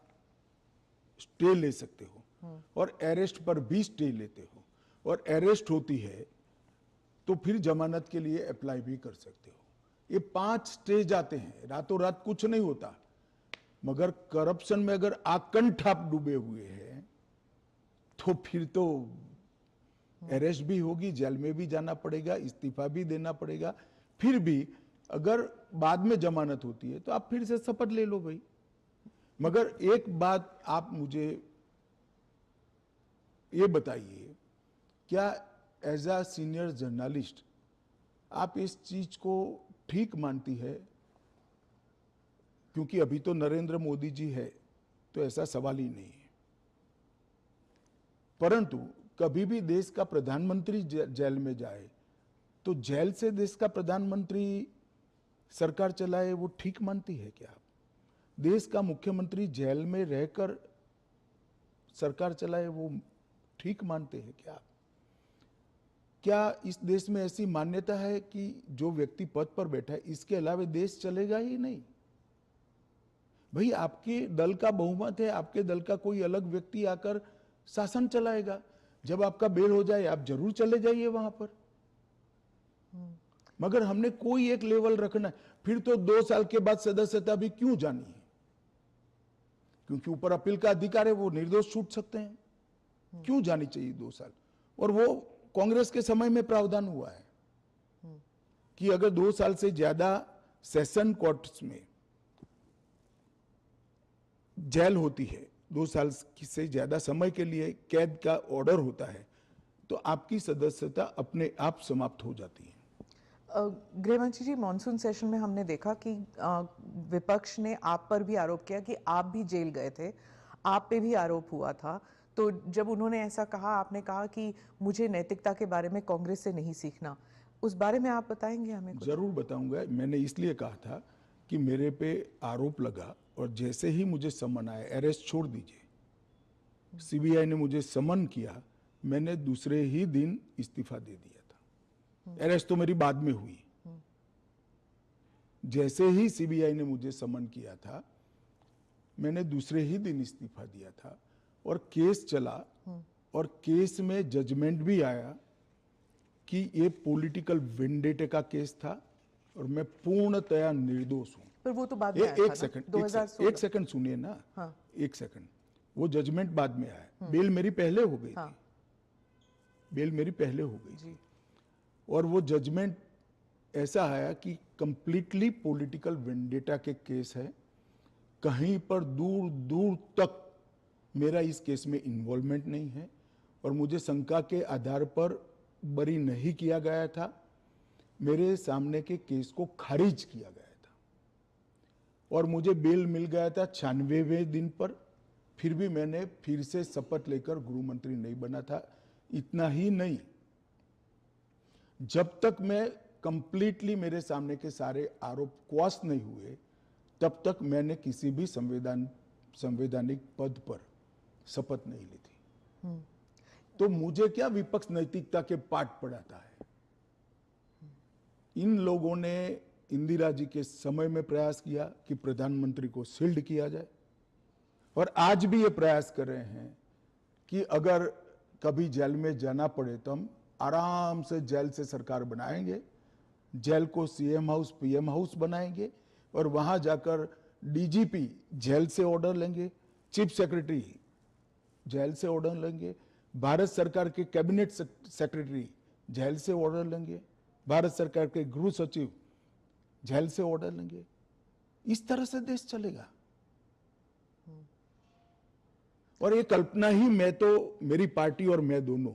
Speaker 6: स्टे ले सकते हो, और अरेस्ट पर भी स्टे लेते हो, और अरेस्ट होती है तो फिर जमानत के लिए अप्लाई भी कर सकते हो। ये 5 स्टेज आते हैं, रातों रात कुछ नहीं होता। मगर करप्शन में अगर आकंठ आप डूबे हुए हैं तो फिर तो अरेस्ट भी होगी, जेल में भी जाना पड़ेगा, इस्तीफा भी देना पड़ेगा। फिर भी अगर बाद में जमानत होती है तो आप फिर से शपथ ले लो भाई। मगर एक बात आप मुझे ये बताइए, क्या एज अ सीनियर जर्नलिस्ट आप इस चीज को ठीक मानती है? क्योंकि अभी तो नरेंद्र मोदी जी है तो ऐसा सवाल ही नहीं है, परंतु कभी भी देश का प्रधानमंत्री जेल में जाए तो जेल से देश का प्रधानमंत्री सरकार चलाए, वो ठीक मानती है क्या? देश का मुख्यमंत्री जेल में रहकर सरकार चलाए, वो ठीक मानते हैं क्या? क्या इस देश में ऐसी मान्यता है कि जो व्यक्ति पद पर बैठा है इसके अलावा देश चलेगा ही नहीं? भाई, आपके दल का बहुमत है, आपके दल का कोई अलग व्यक्ति आकर शासन चलाएगा। जब आपका बेल हो जाए आप जरूर चले जाइए वहां पर। मगर हमने कोई एक लेवल रखना है। फिर तो 2 साल के बाद सदस्यता भी क्यों जानी है? क्योंकि ऊपर अपील का अधिकार है, वो निर्दोष छूट सकते हैं। क्यों जानी चाहिए 2 साल? और वो कांग्रेस के समय में प्रावधान हुआ है कि अगर 2 साल से ज्यादा सेशन कोर्ट्स में जेल होती है, 2 साल से ज्यादा समय के लिए कैद का ऑर्डर होता है, तो आपकी सदस्यता अपने आप समाप्त हो जाती है।
Speaker 5: गृहमंत्री जी, मॉनसून सेशन में हमने देखा कि विपक्ष ने आप पर भी आरोप किया कि आप भी जेल गए थे, आप पे भी आरोप हुआ था। तो जब उन्होंने ऐसा कहा, आपने कहा कि मुझे नैतिकता के बारे में कांग्रेस से नहीं सीखना, उस बारे में आप बताएंगे हमें कुछ?
Speaker 6: जरूर बताऊंगा। मैंने इसलिए कहा था कि मेरे पे आरोप लगा और जैसे ही मुझे समन आया, अरेस्ट छोड़ दीजिए, सीबीआई ने मुझे समन किया, मैंने दूसरे ही दिन इस्तीफा दे दिया था। अरेस्ट तो मेरी बाद में हुई। जैसे ही सीबीआई ने मुझे समन किया था, मैंने दूसरे ही दिन इस्तीफा दिया था, और केस चला, और केस में जजमेंट भी आया कि ये पॉलिटिकल वेंडेटे का केस था और मैं पूर्णतया निर्दोष हूं।
Speaker 5: पर वो तो बाद में आया था ना, 2016।
Speaker 6: एक सेकंड सुनिए ना। हाँ। एक सेकंड, वो जजमेंट बाद में आया। बेल मेरी पहले हो गई थी, बेल मेरी पहले हो गई थी, और वो जजमेंट ऐसा आया कि कंप्लीटली पॉलिटिकल वेंडेटा के केस है, कहीं पर दूर दूर तक मेरा इस केस में इन्वॉल्वमेंट नहीं है और मुझे शंका के आधार पर बरी नहीं किया गया था। मेरे सामने के केस को खारिज किया गया था और मुझे बेल मिल गया था 96वें दिन पर। फिर भी मैंने फिर से शपथ लेकर गृह मंत्री नहीं बना था। इतना ही नहीं, जब तक मैं कंप्लीटली मेरे सामने के सारे आरोप क्वाश नहीं हुए तब तक मैंने किसी भी संवैधानिक पद पर शपथ नहीं ली थी। तो मुझे क्या विपक्ष नैतिकता के पाठ पढ़ाता है। इन लोगों ने इंदिरा जी के समय में प्रयास किया कि प्रधानमंत्री को शील्ड किया जाए और आज भी ये प्रयास कर रहे हैं कि अगर कभी जेल में जाना पड़े तो हम आराम से जेल से सरकार बनाएंगे, जेल को सीएम हाउस पीएम हाउस बनाएंगे और वहां जाकर डीजीपी जेल से ऑर्डर लेंगे, चीफ सेक्रेटरी जेल से ऑर्डर लेंगे, भारत सरकार के कैबिनेट सेक्रेटरी जेल से ऑर्डर लेंगे, भारत सरकार के गृह सचिव जेल से ऑर्डर लेंगे। इस तरह से देश चलेगा। और ये कल्पना ही मैं तो, मेरी पार्टी और मैं दोनों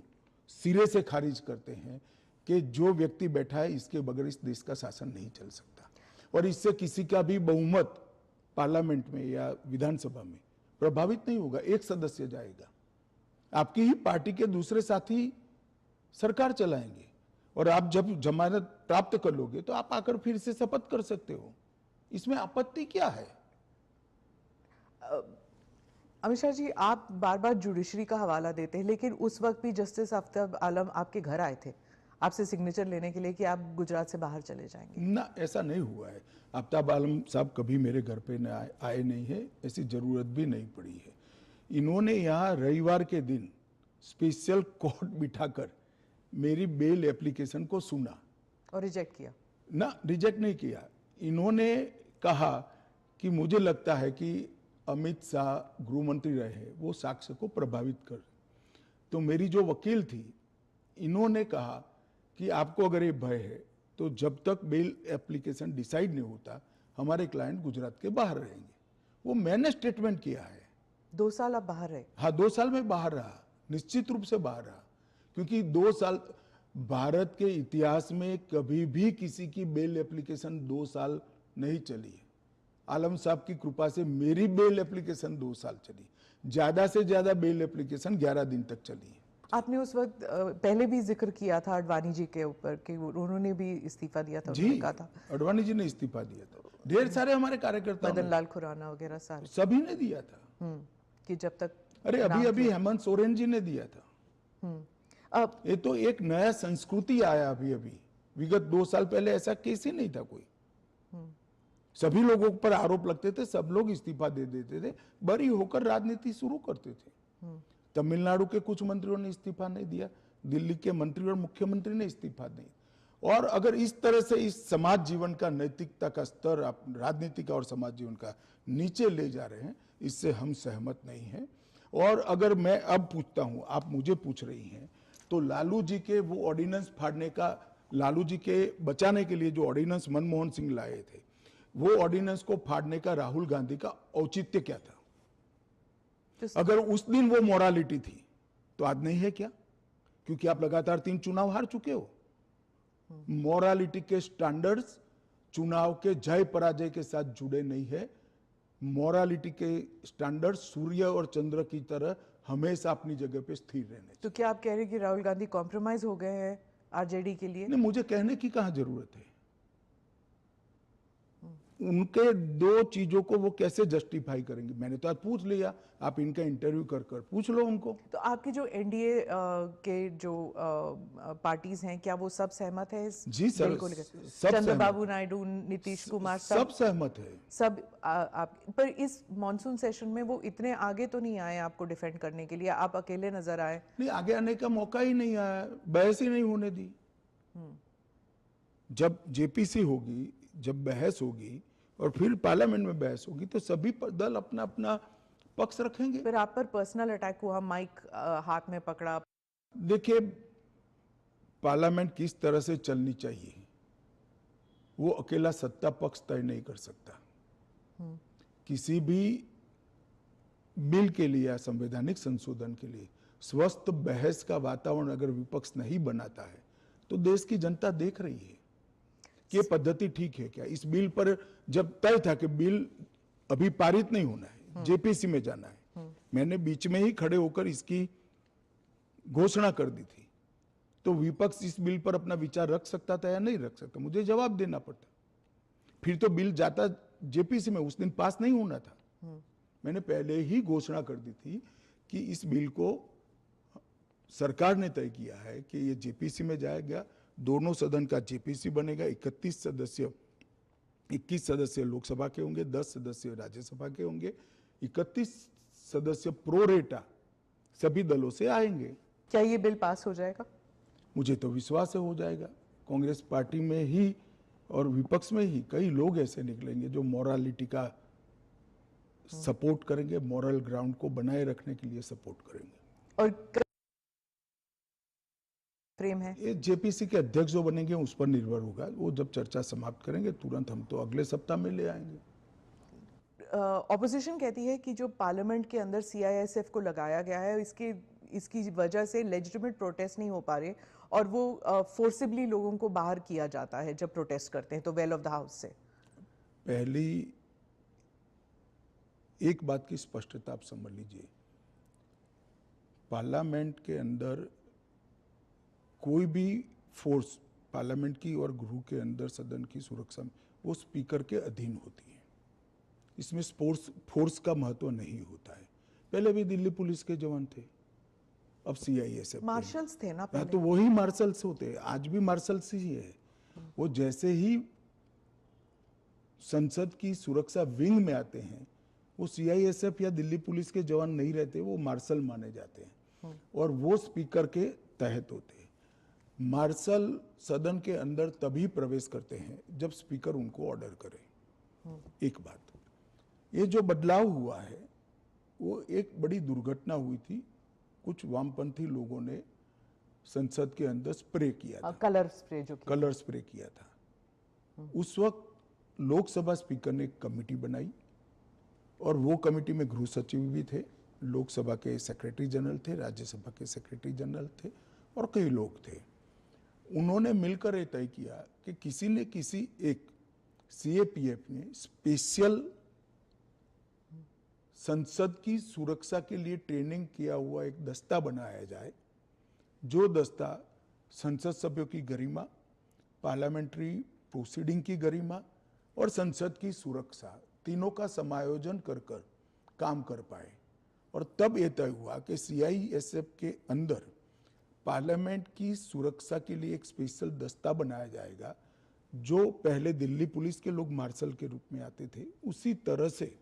Speaker 6: सिरे से खारिज करते हैं कि जो व्यक्ति बैठा है इसके बगैर इस देश का शासन नहीं चल सकता और इससे किसी का भी बहुमत पार्लियामेंट में या विधानसभा में प्रभावित नहीं होगा। एक सदस्य जाएगा, आपकी ही पार्टी के दूसरे साथी सरकार चलाएंगे और आप जब जमानत प्राप्त कर लोगे तो आप आकर फिर से शपथ कर सकते हो। इसमें आपत्ति क्या है?
Speaker 5: अमित शाह जी, आप बार बार जुडिशरी का हवाला देते हैं, लेकिन उस वक्त भी जस्टिस आफ्ताब आलम आपके घर आए थे आपसे सिग्नेचर लेने के लिए कि आप गुजरात से बाहर चले जाएंगे।
Speaker 6: ना, ऐसा नहीं हुआ है। आफ्ताब आलम साहब कभी मेरे घर पे आए नहीं है, ऐसी जरूरत भी नहीं पड़ी है। इन्होंने यहाँ रविवार के दिन स्पेशल कोर्ट बिठाकर मेरी बेल एप्लीकेशन को सुना
Speaker 5: और रिजेक्ट किया।
Speaker 6: ना, रिजेक्ट नहीं किया। इन्होंने कहा कि मुझे लगता है कि अमित शाह गृह मंत्री रहे, वो साक्ष्य को प्रभावित कर। तो मेरी जो वकील थी, इन्होंने कहा कि आपको अगर ये भय है तो जब तक बेल एप्लीकेशन डिसाइड नहीं होता हमारे क्लाइंट गुजरात के बाहर रहेंगे। वो मैंने स्टेटमेंट किया है।
Speaker 5: 2 साल आप बाहर रहे?
Speaker 6: हाँ, 2 साल में बाहर रहा, निश्चित रूप से बाहर रहा, क्योंकि 2 साल भारत के इतिहास में कभी भी किसी की बेल एप्लीकेशन 2 साल नहीं चली है। आलम साहब की कृपा से मेरी बेल एप्लीकेशन 2 साल चली, ज्यादा से ज्यादा बेल एप्लीकेशन 11 दिन तक चली है।
Speaker 5: आपने उस वक्त पहले भी जिक्र किया था अडवाणी जी के ऊपर कि उन्होंने भी इस्तीफा दिया था।
Speaker 6: जी, कहा था अडवाणी जी ने इस्तीफा दिया था। ढेर सारे हमारे कार्यकर्ता,
Speaker 5: मदन लाल खुराना वगैरह सारे
Speaker 6: सभी ने दिया था
Speaker 5: कि जब तक,
Speaker 6: अरे अभी हेमंत सोरेन जी ने दिया था। ये तो एक नया संस्कृति आया अभी। विगत 2 साल पहले ऐसा केस ही नहीं था कोई। सभी लोगों पर आरोप लगते थे, सब लोग इस्तीफा दे देते थे, बरी होकर राजनीति शुरू करते थे। तमिलनाडु के कुछ मंत्रियों ने इस्तीफा नहीं दिया, दिल्ली के मंत्री और मुख्यमंत्री ने इस्तीफा नहीं। और अगर इस तरह से इस समाज जीवन का, नैतिकता का स्तर आप राजनीति का और समाज जीवन का नीचे ले जा रहे हैं, इससे हम सहमत नहीं हैं। और अगर मैं अब पूछता हूं, आप मुझे पूछ रही हैं, तो लालू जी के वो ऑर्डिनेंस फाड़ने का, लालू जी के बचाने के लिए जो ऑर्डिनेंस मनमोहन सिंह लाए थे, वो ऑर्डिनेंस को फाड़ने का राहुल गांधी का औचित्य क्या था? अगर उस दिन वो मोरालिटी थी तो आज नहीं है क्या? क्योंकि आप लगातार 3 चुनाव हार चुके हो। मोरालिटी के स्टैंडर्ड्स चुनाव के जय पराजय के साथ जुड़े नहीं है। मोरालिटी के स्टैंडर्ड सूर्य और चंद्र की तरह हमेशा अपनी जगह पे स्थिर रहने।
Speaker 5: तो क्या आप कह रहे हैं कि राहुल गांधी कॉम्प्रोमाइज हो गए हैं आरजेडी के लिए?
Speaker 6: नहीं, मुझे कहने की कहां जरूरत है। उनके 2 चीजों को वो कैसे जस्टिफाई करेंगे? मैंने तो आज पूछ लिया, आप इनका इंटरव्यू कर पूछ लो उनको।
Speaker 5: तो आपके जो एनडीए के जो पार्टीज हैं, क्या वो सब सहमत है इस
Speaker 6: जी सर,
Speaker 5: बिल को लेकर?
Speaker 6: सब
Speaker 5: चंद्रबाबू नायडू, नीतीश कुमार,
Speaker 6: सब सहमत है।
Speaker 5: सब आप पर इस मॉनसून सेशन में वो इतने आगे तो नहीं आए आपको डिफेंड करने के लिए, आप अकेले नजर आए।
Speaker 6: नहीं, आगे आने का मौका ही नहीं आया, बहस ही नहीं होने दी। जब जेपीसी होगी, जब बहस होगी और फिर पार्लियामेंट में बहस होगी तो सभी दल अपना अपना पक्ष रखेंगे।
Speaker 5: फिर आप पर पर्सनल अटैक हुआ, माइक हाथ में पकड़ा।
Speaker 6: देखिए, पार्लियामेंट किस तरह से चलनी चाहिए वो अकेला सत्ता पक्ष तय नहीं कर सकता। किसी भी बिल के लिए या संवैधानिक संशोधन के लिए स्वस्थ बहस का वातावरण अगर विपक्ष नहीं बनाता है तो देश की जनता देख रही है कि ये पद्धति ठीक है क्या। इस बिल पर जब तय था कि बिल अभी पारित नहीं होना है, जेपीसी में जाना है, मैंने बीच में ही खड़े होकर इसकी घोषणा कर दी थी, तो विपक्ष इस बिल पर अपना विचार रख सकता था या नहीं रख सकता, मुझे जवाब देना पड़ता। फिर तो बिल जाता जेपीसी में, उस दिन पास नहीं होना था। मैंने पहले ही घोषणा कर दी थी कि इस बिल को सरकार ने तय किया है कि ये जेपीसी में जाएगा, दोनों सदन का जेपीसी बनेगा, 21 सदस्य लोकसभा के होंगे, 10 सदस्य राज्यसभा के होंगे, 31 सदस्य प्रोरेटा सभी दलों से आएंगे।
Speaker 5: क्या ये बिल पास हो जाएगा?
Speaker 6: मुझे तो विश्वास है हो जाएगा। कांग्रेस पार्टी में ही और विपक्ष में ही कई लोग ऐसे निकलेंगे जो मोरालिटी का सपोर्ट करेंगे, मॉरल ग्राउंड को बनाए रखने के लिए सपोर्ट करेंगे।
Speaker 5: और फ्रेम है
Speaker 6: ये जेपीसी के अध्यक्ष जो बनेंगे उस पर निर्भर होगा। वो जब चर्चा समाप्त करेंगे तुरंत हम तो अगले सप्ताह में ले आएंगे।
Speaker 5: ऑपोजिशन कहती है कि जो पार्लियामेंट के अंदर सीआईएसएफ को लगाया गया है इसकी वजह से लेजिटिमेट प्रोटेस्ट नहीं हो पा रहे और वो फोर्सिबली लोगों को बाहर किया जाता है जब प्रोटेस्ट करते हैं तो वेल ऑफ द हाउस से।
Speaker 6: पहली एक बात की स्पष्टता आप समझ लीजिए, पार्लियामेंट के अंदर कोई भी फोर्स पार्लियामेंट की और गृह के अंदर सदन की सुरक्षा में वो स्पीकर के अधीन होती है। इसमें फोर्स का महत्व नहीं होता है। पहले भी दिल्ली पुलिस के जवान थे, अब सीआईएसएफ
Speaker 5: मार्शल्स थे ना पहले।
Speaker 6: तो वही मार्शल्स होते हैं, आज भी मार्शल्स ही है। वो जैसे ही संसद की सुरक्षा विंग में आते हैं वो सीआईएसएफ या दिल्ली पुलिस के जवान नहीं रहते, वो मार्शल माने जाते हैं और वो स्पीकर के तहत होते हैं। मार्शल सदन के अंदर तभी प्रवेश करते हैं जब स्पीकर उनको ऑर्डर करे। एक बात, ये जो बदलाव हुआ है वो एक बड़ी दुर्घटना हुई थी। कुछ वामपंथी लोगों ने संसद के अंदर स्प्रे किया था,
Speaker 5: कलर स्प्रे
Speaker 6: किया था। उस वक्त लोकसभा स्पीकर ने एक कमेटी बनाई और वो कमेटी में गृह सचिव भी थे, लोकसभा के सेक्रेटरी जनरल थे, राज्यसभा के सेक्रेटरी जनरल थे और कई लोग थे। उन्होंने मिलकर ये तय किया कि किसी ने किसी एक सीएपीएफ ने स्पेशल संसद की सुरक्षा के लिए ट्रेनिंग किया हुआ एक दस्ता बनाया जाए, जो दस्ता संसद सभ्यों की गरिमा, पार्लियामेंट्री प्रोसीडिंग की गरिमा और संसद की सुरक्षा तीनों का समायोजन कर काम कर पाए। और तब यह तय हुआ कि सीआईएसएफ के अंदर पार्लियामेंट की सुरक्षा के लिए एक स्पेशल दस्ता बनाया जाएगा। जो पहले दिल्ली पुलिस के लोग मार्शल के रूप में आते थे, उसी तरह से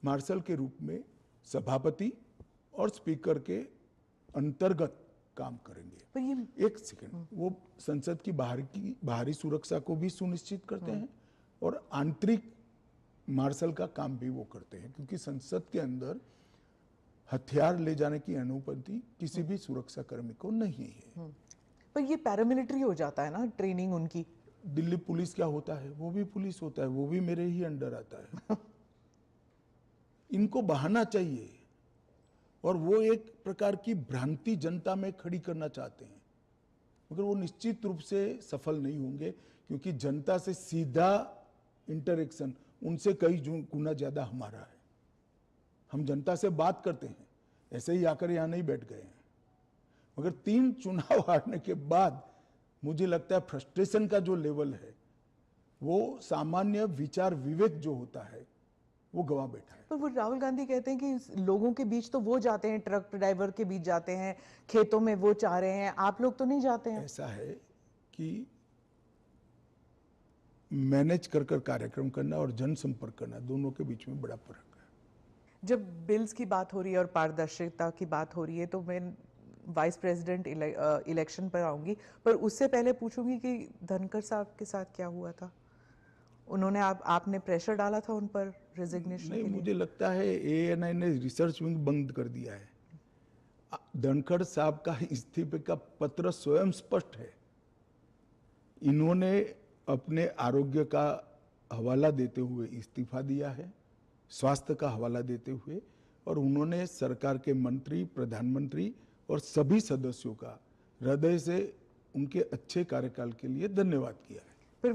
Speaker 6: मार्शल के रूप में सभापति और स्पीकर के अंतर्गत काम करेंगे।
Speaker 5: पर ये
Speaker 6: एक सेकंड, वो संसद की बाहरी सुरक्षा को भी सुनिश्चित करते हैं और आंतरिक मार्शल का काम भी वो करते हैं, क्योंकि संसद के अंदर हथियार ले जाने की अनुमति किसी भी सुरक्षा कर्मी को नहीं है।
Speaker 5: पर ये पैरामिलिट्री हो जाता है ना ट्रेनिंग उनकी।
Speaker 6: दिल्ली पुलिस क्या होता है, वो भी पुलिस होता है, वो भी मेरे ही अंडर आता है। इनको बहाना चाहिए और वो एक प्रकार की भ्रांति जनता में खड़ी करना चाहते हैं, मगर वो निश्चित रूप से सफल नहीं होंगे, क्योंकि जनता से सीधा इंटरेक्शन उनसे कई गुना ज्यादा हमारा है। हम जनता से बात करते हैं, ऐसे ही आकर यहाँ नहीं बैठ गए हैं। मगर 3 चुनाव हारने के बाद मुझे लगता है फ्रस्ट्रेशन का जो लेवल है वो सामान्य विचार विवेक जो होता है वो गवा बैठा है।
Speaker 5: पर वो राहुल गांधी कहते हैं कि लोगों के बीच तो वो जाते हैं, ट्रक ड्राइवर के बीच जाते हैं, खेतों में वो चाह रहे हैं, आप लोग तो नहीं जाते हैं।
Speaker 6: ऐसा है कि मैनेज कर कार्यक्रम करना और जनसंपर्क करना, दोनों के बीच में बड़ा फर्क है।
Speaker 5: जब बिल्स की बात हो रही है और पारदर्शिता की बात हो रही है तो मैं वाइस प्रेसिडेंट इलेक्शन पर आऊंगी, पर उससे पहले पूछूंगी कि धनखड़ साहब के साथ क्या हुआ था। उन्होंने आपने प्रेशर डाला था उन पर रेजिग्नेशन के लिए?
Speaker 6: मुझे लगता है एएनआई ने रिसर्च विंग बंद कर दिया है। धनखड़ साहब का इस्तीफे का पत्र स्वयं स्पष्ट है। इन्होंने अपने आरोग्य का हवाला देते हुए इस्तीफा दिया है, स्वास्थ्य का हवाला देते हुए, और उन्होंने सरकार के मंत्री, प्रधानमंत्री और सभी सदस्यों का हृदय से उनके अच्छे कार्यकाल के लिए धन्यवाद किया है।
Speaker 5: फिर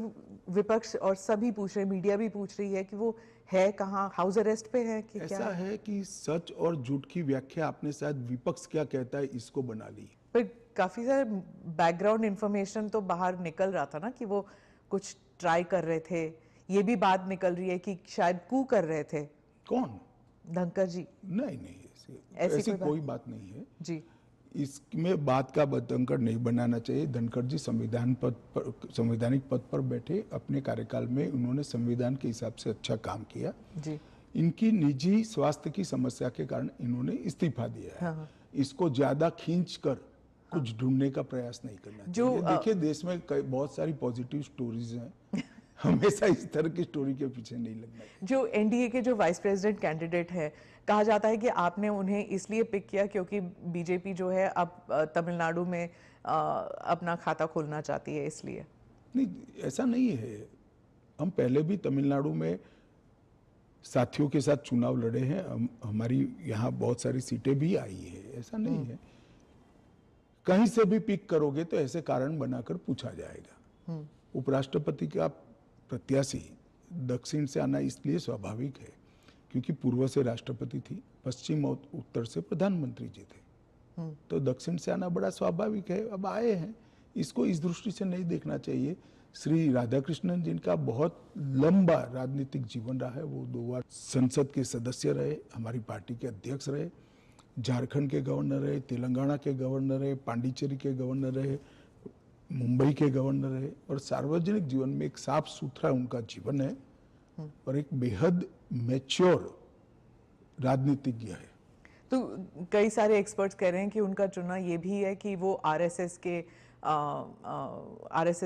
Speaker 5: विपक्ष और सभी पूछ रहे, मीडिया भी पूछ रही है कि वो है कहाँ, हाउस अरेस्ट पे है कि क्या?
Speaker 6: ऐसा है कि सच और झूठ की व्याख्या आपने शायद विपक्ष क्या कहता है इसको बना ली।
Speaker 5: पर काफी सारे बैकग्राउंड इंफॉर्मेशन तो बाहर निकल रहा था ना कि वो कुछ ट्राई कर रहे थे। ये भी बात निकल रही है कि शायद कू कर रहे थे।
Speaker 6: कौन?
Speaker 5: धनखड़ जी।
Speaker 6: नहीं,
Speaker 5: ऐसी
Speaker 6: ऐसी
Speaker 5: कोई
Speaker 6: कोई बात नहीं है
Speaker 5: जी।
Speaker 6: इसमें बात का बतंकड़ नहीं बनाना चाहिए। धनखड़ जी संवैधानिक पद पर बैठे, अपने कार्यकाल में उन्होंने संविधान के हिसाब से अच्छा काम किया
Speaker 5: जी।
Speaker 6: इनकी निजी स्वास्थ्य की समस्या के कारण इन्होंने इस्तीफा दिया है।
Speaker 5: हाँ।
Speaker 6: इसको ज्यादा खींचकर कुछ ढूंढने का प्रयास नहीं करना चाहिए। देखिए, देश में बहुत सारी पॉजिटिव स्टोरीज हैं हमेशा इस तरह की स्टोरी के पीछे नहीं लगना चाहिए।
Speaker 5: जो एनडीए के जो वाइस प्रेसिडेंट कैंडिडेट है, कहा जाता है कि आपने उन्हें इसलिए पिक किया क्योंकि बीजेपी जो है अब तमिलनाडु में अपना खाता खोलना चाहती है, इसलिए।
Speaker 6: नहीं, ऐसा नहीं है। हम पहले भी तमिलनाडु में साथियों के साथ चुनाव लड़े हैं। हमारी यहाँ बहुत सारी सीटें भी आई है, ऐसा नहीं है। कहीं से भी पिक करोगे तो ऐसे कारण बनाकर पूछा जाएगा। उपराष्ट्रपति का प्रत्याशी दक्षिण से आना इसलिए स्वाभाविक है क्योंकि पूर्व से राष्ट्रपति थी, पश्चिम और उत्तर से प्रधानमंत्री जी थे, तो दक्षिण से आना बड़ा स्वाभाविक है। अब आए हैं, इसको इस दृष्टि से नहीं देखना चाहिए। श्री राधाकृष्णन जिनका बहुत लंबा राजनीतिक जीवन रहा है, वो 2 बार संसद के सदस्य रहे, हमारी पार्टी के अध्यक्ष रहे, झारखंड के गवर्नर रहे, तेलंगाना के गवर्नर रहे, पांडिचेरी के गवर्नर रहे, मुंबई के गवर्नर रहे, और सार्वजनिक जीवन में एक साफ सुथरा उनका जीवन है और एक बेहद मैच्योर राजनीतिज्ञ है।
Speaker 5: तो कई सारे एक्सपर्ट्स कह रहे हैं कि उनका चुनाव ये भी है कि वो आरएसएस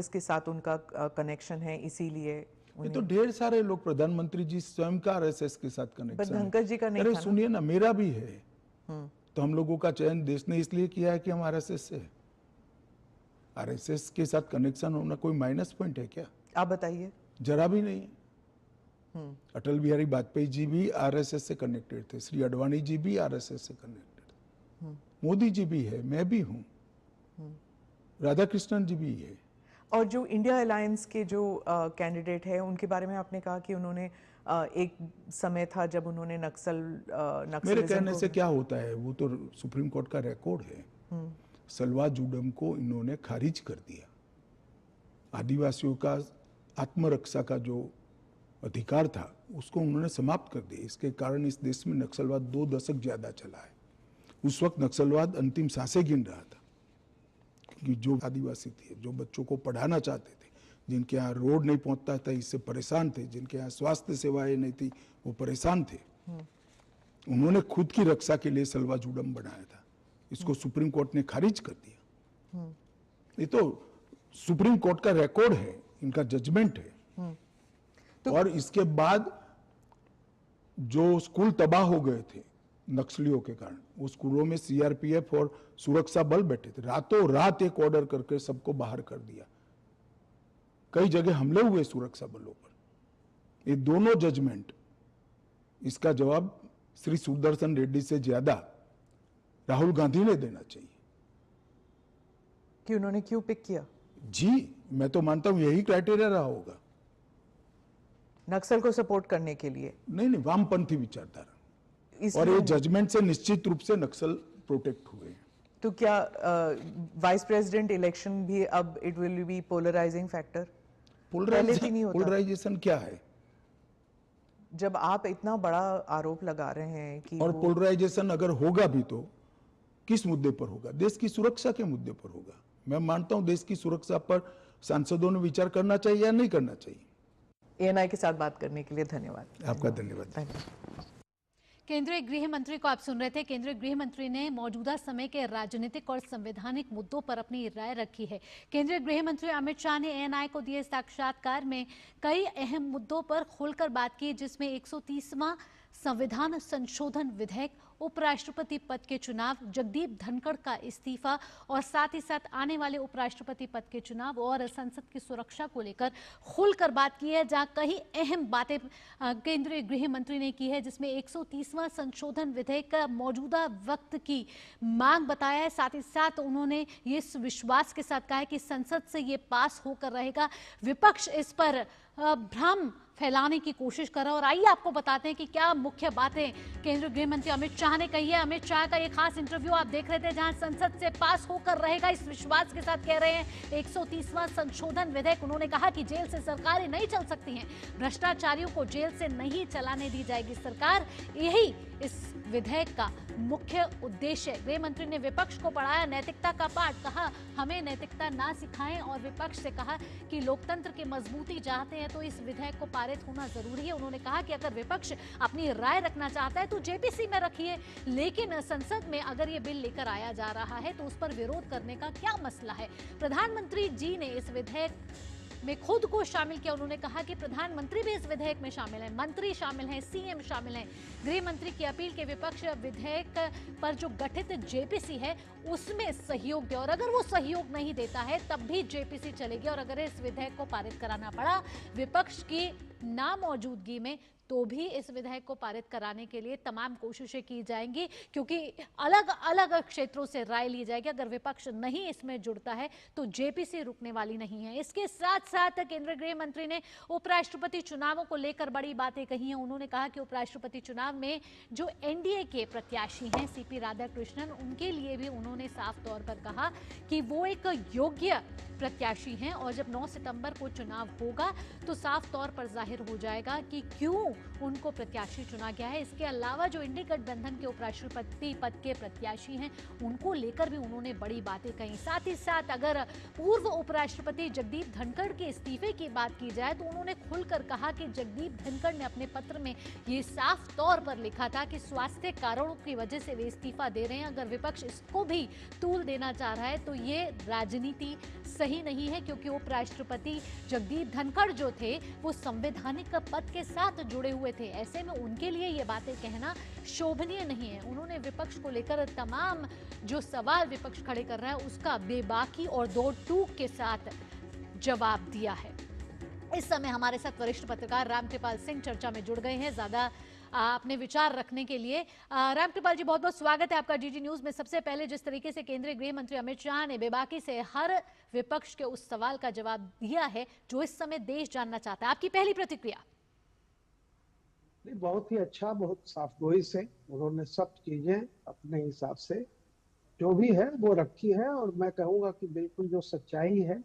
Speaker 5: के साथ उनका कनेक्शन है, इसीलिए
Speaker 6: ये तो ढेर सारे लोग, प्रधानमंत्री जी स्वयं का आरएसएस के साथ कनेक्शन है।
Speaker 5: धनखड़ जी का नहीं
Speaker 6: अरे
Speaker 5: था ना?
Speaker 6: सुनिए ना, मेरा भी है। तो हम लोगों का चयन देश ने इसलिए किया है कि हम आरएसएस से। आरएसएस के साथ कनेक्शन होना कोई माइनस पॉइंट है क्या?
Speaker 5: आप बताइए।
Speaker 6: जरा भी नहीं है। अटल बिहारी वाजपेयी जी भी आरएसएस से कनेक्टेड थे, श्री अडवाणी जी भी आरएसएस से कनेक्टेड थे, मोदी जी भी है, मैं भी हूँ, राधाकृष्णन जी भी है।
Speaker 5: और जो इंडिया अलायंस के जो कैंडिडेट है, उनके बारे में आपने कहा कि उन्होंने एक समय था जब उन्होंने
Speaker 6: मेरे कहने से क्या होता है, वो तो सुप्रीम कोर्ट का रिकॉर्ड है। सलवा जुडम को इन्होंने खारिज कर दिया। आदिवासियों का आत्मरक्षा का जो अधिकार था उसको उन्होंने समाप्त कर दिया। इसके कारण इस देश में नक्सलवाद 2 दशक ज्यादा चला है। उस वक्त नक्सलवाद अंतिम सांसें गिन रहा था क्योंकि जो आदिवासी थे, जो बच्चों को पढ़ाना चाहते थे, जिनके यहाँ रोड नहीं पहुंचता था, इससे परेशान थे, जिनके यहाँ स्वास्थ्य सेवाएं नहीं थी, वो परेशान थे। उन्होंने खुद की रक्षा के लिए सलवा जुडम बनाया था। इसको सुप्रीम कोर्ट ने खारिज कर दिया। ये तो सुप्रीम कोर्ट का रिकॉर्ड है, इनका जजमेंट है। और इसके बाद जो स्कूल तबाह हो गए थे नक्सलियों के कारण, वो स्कूलों में सीआरपीएफ और सुरक्षा बल बैठे थे। रातों रात एक ऑर्डर करके सबको बाहर कर दिया। कई जगह हमले हुए सुरक्षा बलों पर। ये दोनों जजमेंट, इसका जवाब श्री सुदर्शन रेड्डी से ज्यादा राहुल गांधी ने देना चाहिए
Speaker 5: कि उन्होंने क्यों पिक किया।
Speaker 6: जी, मैं तो मानता हूं यही क्राइटेरिया रहा होगा।
Speaker 5: नक्सल को सपोर्ट करने के लिए
Speaker 6: नहीं, वामपंथी विचारधारा। और ये जजमेंट से निश्चित रूप से नक्सल प्रोटेक्ट हुए हैं।
Speaker 5: तो क्या वाइस प्रेसिडेंट इलेक्शन भी अब it will be polarising factor?
Speaker 6: Polarisation क्या है?
Speaker 5: जब आप इतना बड़ा आरोप लगा रहे हैं कि
Speaker 6: और पोलराइजेशन अगर होगा भी तो किस मुद्दे पर होगा? देश की सुरक्षा के मुद्दे पर होगा। मैं मानता हूं देश की सुरक्षा पर सांसदों ने विचार करना चाहिए या नहीं करना चाहिए।
Speaker 5: एएनआई के साथ बात करने के लिए धन्यवाद।
Speaker 6: आपका धन्यवाद।
Speaker 1: केंद्रीय गृह मंत्री को आप सुन रहे थे। केंद्रीय गृह मंत्री ने मौजूदा समय के राजनीतिक और संवैधानिक मुद्दों पर अपनी राय रखी है। केंद्रीय गृह मंत्री अमित शाह ने एएनआई को दिए साक्षात्कार में कई अहम मुद्दों पर खुलकर बात की, जिसमें 130वां संविधान संशोधन विधेयक, उपराष्ट्रपति पद के चुनाव, जगदीप धनखड़ का इस्तीफा और साथ ही साथ आने वाले उपराष्ट्रपति पद के चुनाव और संसद की सुरक्षा को लेकर खुलकर बात की है, जहां कई अहम बातें केंद्रीय गृह मंत्री ने की है, जिसमें 130वां संशोधन विधेयक का मौजूदा वक्त की मांग बताया है। साथ ही साथ उन्होंने ये इस विश्वास के साथ कहा है कि संसद से ये पास होकर रहेगा। विपक्ष इस पर भ्रम फैलाने की कोशिश कर रहा है। और आइए आपको बताते हैं कि क्या मुख्य बातें केंद्रीय गृह मंत्री अमित शाह ने कही है। अमित शाह का ये खास इंटरव्यू आप देख रहे थे, जहां संसद से पास होकर रहेगा इस विश्वास के साथ कह रहे हैं 130वां संशोधन विधेयक। उन्होंने कहा कि जेल से सरकारें नहीं चल सकती हैं, भ्रष्टाचारियों को जेल से नहीं चलाने दी जाएगी सरकार, यही इस विधेयक का मुख्य उद्देश्य है। गृह मंत्री ने विपक्ष को पढ़ाया नैतिकता का पाठ, कहा हमें नैतिकता ना सिखाएं और विपक्ष से कहा कि लोकतंत्र की मजबूती चाहते हैं तो इस विधेयक को पारित होना जरूरी है। उन्होंने कहा कि अगर विपक्ष अपनी राय रखना चाहता है तो जेपीसी में रखिए, लेकिन संसद में अगर ये बिल लेकर आया जा रहा है तो उस पर विरोध करने का क्या मसला है। प्रधानमंत्री जी ने इस विधेयक में खुद को शामिल किया। उन्होंने कहा कि प्रधानमंत्री भी इस विधेयक में शामिल हैं, मंत्री शामिल हैं, सीएम शामिल हैं। गृह मंत्री की अपील के विपक्ष विधेयक पर जो गठित जेपीसी है उसमें सहयोग दे, और अगर वो सहयोग नहीं देता है तब भी जेपीसी चलेगी। और अगर इस विधेयक को पारित कराना पड़ा विपक्ष की नामौजूदगी में तो भी इस विधेयक को पारित कराने के लिए तमाम कोशिशें की जाएंगी, क्योंकि अलग अलग क्षेत्रों से राय ली जाएगी। अगर विपक्ष नहीं इसमें जुड़ता है तो जेपीसी रुकने वाली नहीं है। इसके साथ साथ केंद्रीय गृह मंत्री ने उपराष्ट्रपति चुनावों को लेकर बड़ी बातें कही हैं। उन्होंने कहा कि उपराष्ट्रपति चुनाव में जो एनडीए के प्रत्याशी हैं सीपी राधाकृष्णन, उनके लिए भी उन्होंने साफ तौर पर कहा कि वो एक योग्य प्रत्याशी हैं और जब 9 सितंबर को चुनाव होगा तो साफ तौर पर जाहिर हो जाएगा कि क्यों उनको प्रत्याशी चुना गया है। इसके अलावा जो इंडी गठबंधन के उपराष्ट्रपति पद के प्रत्याशी हैं उनको लेकर भी उन्होंने बड़ी बातें कही। साथ ही साथ अगर पूर्व उपराष्ट्रपति जगदीप धनखड़ के इस्तीफे की बात की जाए तो उन्होंने खुलकर कहा कि जगदीप धनखड़ ने अपने पत्र में ये साफ तौर पर लिखा था कि स्वास्थ्य कारणों की वजह से वे इस्तीफा दे रहे हैं। अगर विपक्ष इसको भी तूल देना चाह रहा है तो ये राजनीति सही नहीं है, क्योंकि उपराष्ट्रपति जगदीप धनखड़ जो थे वो संवैधानिक पद के साथ जुड़े हुए थे। ऐसे में उनके लिए ये बातें कहना शोभनीय नहीं है। उन्होंने विपक्ष को लेकर तमाम जो सवाल विपक्ष खड़े कर रहा है उसका बेबाकी और दो टूक के साथ जवाब दिया है। इस समय हमारे साथ वरिष्ठ पत्रकार रामकृपाल सिंह चर्चा में जुड़ गए हैं ज्यादा अपने विचार रखने के लिए। रामकृपाल जी, बहुत बहुत स्वागत है आपका जीजी न्यूज में। सबसे पहले जिस तरीके से केंद्रीय गृह मंत्री अमित शाह ने बेबाकी से हर विपक्ष के उस सवाल का जवाब दिया है जो इस समय देश जानना चाहता है, आपकी पहली प्रतिक्रिया?
Speaker 7: बहुत ही अच्छा, बहुत साफगोई से उन्होंने सब चीजें अपने हिसाब से जो भी है वो रखी है। और मैं कहूँगा कि बिल्कुल जो सच्चाई है,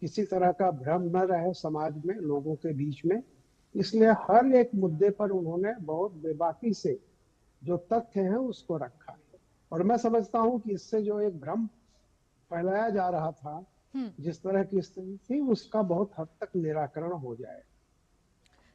Speaker 7: किसी तरह का भ्रम न रहे समाज में, लोगों के बीच में, इसलिए हर एक मुद्दे पर उन्होंने बहुत बेबाकी से जो तथ्य है उसको रखा है। और मैं समझता हूँ कि इससे जो एक भ्रम फैलाया जा रहा था, जिस तरह की स्थिति थी, उसका बहुत हद तक निराकरण हो जाए।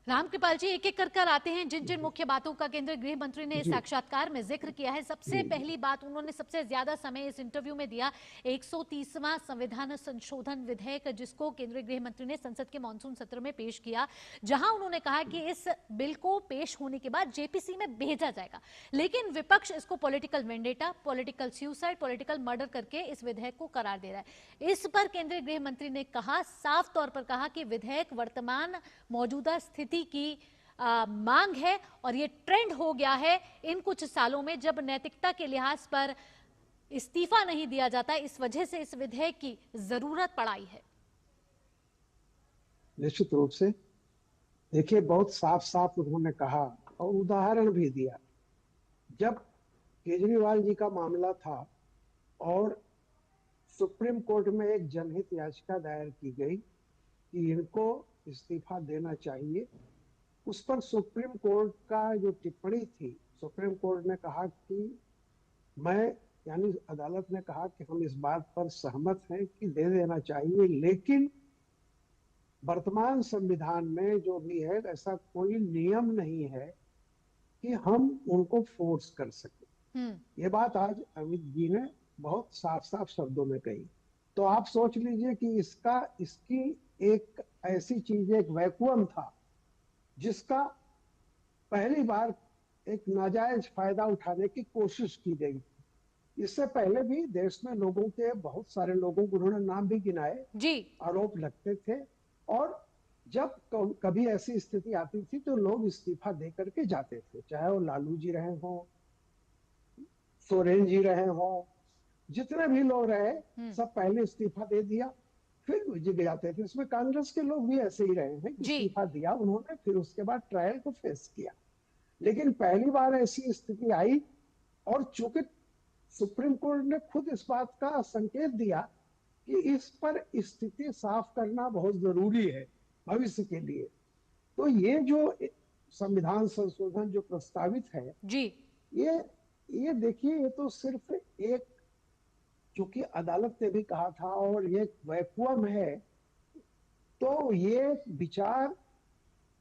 Speaker 1: रामकृपाल जी, एक एक कर आते हैं जिन जिन मुख्य बातों का केंद्रीय गृह मंत्री ने इस साक्षात्कार में जिक्र किया है। सबसे पहली बात, उन्होंने सबसे ज्यादा समय इस इंटरव्यू में दिया 130वां संविधान संशोधन विधेयक, जिसको केंद्रीय गृह मंत्री ने संसद के मानसून सत्र में पेश किया, जहां उन्होंने कहा कि इस बिल को पेश होने के बाद जेपीसी में भेजा जाएगा। लेकिन विपक्ष इसको political vendetta, political suicide, political murder करके इस विधेयक को करार दे रहा है। इस पर केंद्रीय गृह मंत्री ने कहा, साफ तौर पर कहा कि विधेयक वर्तमान मौजूदा स्थिति की मांग है और ये ट्रेंड हो गया है इन कुछ सालों में, जब नैतिकता के लिहाज पर इस्तीफा नहीं दिया जाता, इस वजह से इस विधेयक की जरूरत पड़ाई है।
Speaker 7: निश्चित रूप से देखिए, बहुत साफ साफ उन्होंने कहा और उदाहरण भी दिया। जब केजरीवाल जी का मामला था और सुप्रीम कोर्ट में एक जनहित याचिका दायर की गई कि इनको इस्तीफा देना चाहिए, उस पर सुप्रीम कोर्ट का जो टिप्पणी थी, सुप्रीम कोर्ट ने कहा कि यानी अदालत ने कहा कि हम इस बात पर सहमत हैं कि दे देना चाहिए, लेकिन वर्तमान संविधान में जो भी है ऐसा कोई नियम नहीं है कि हम उनको फोर्स कर सके। ये बात आज अमित जी ने बहुत साफ साफ शब्दों में कही। तो आप सोच लीजिए कि इसकी एक ऐसी चीज, एक वैक्यूम था जिसका पहली बार एक नाजायज फायदा उठाने की कोशिश की गई। इससे पहले भी देश में लोगों के, बहुत सारे लोगों को उन्होंने नाम भी गिनाए,
Speaker 1: जी
Speaker 7: आरोप लगते थे। और जब कभी ऐसी स्थिति आती थी तो लोग इस्तीफा दे करके जाते थे, चाहे वो लालू जी रहे हों, सोरेन जी रहे हों, जितने भी लोग रहे सब पहले इस्तीफा दे दिया फिर जिग जाते थे। इसमें कांग्रेस के लोग भी ऐसे ही रहे हैं,
Speaker 1: जी
Speaker 7: इस्तीफा दिया उन्होंने, फिर उसके बाद ट्रायल को फेस किया। लेकिन पहली बार ऐसी स्थिति आई, और चूंकि सुप्रीम कोर्ट ने खुद इस बात का संकेत दिया कि इस पर स्थिति साफ करना बहुत जरूरी है भविष्य के लिए, तो ये जो संविधान संशोधन जो प्रस्तावित है,
Speaker 1: जी
Speaker 7: ये देखिए, ये तो सिर्फ एक, चूंकि अदालत ने भी कहा था और ये वैक्यूम है, तो ये विचार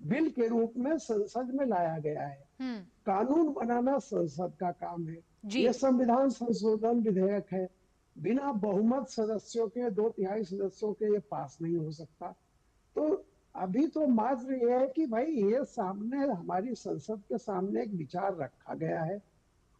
Speaker 7: बिल के रूप में संसद में लाया गया है। कानून बनाना संसद का काम है। ये संविधान संशोधन विधेयक है, बिना बहुमत सदस्यों के, 2/3 सदस्यों के ये पास नहीं हो सकता। तो अभी तो मात्र ये है कि भाई ये सामने, हमारी संसद के सामने एक विचार रखा गया है,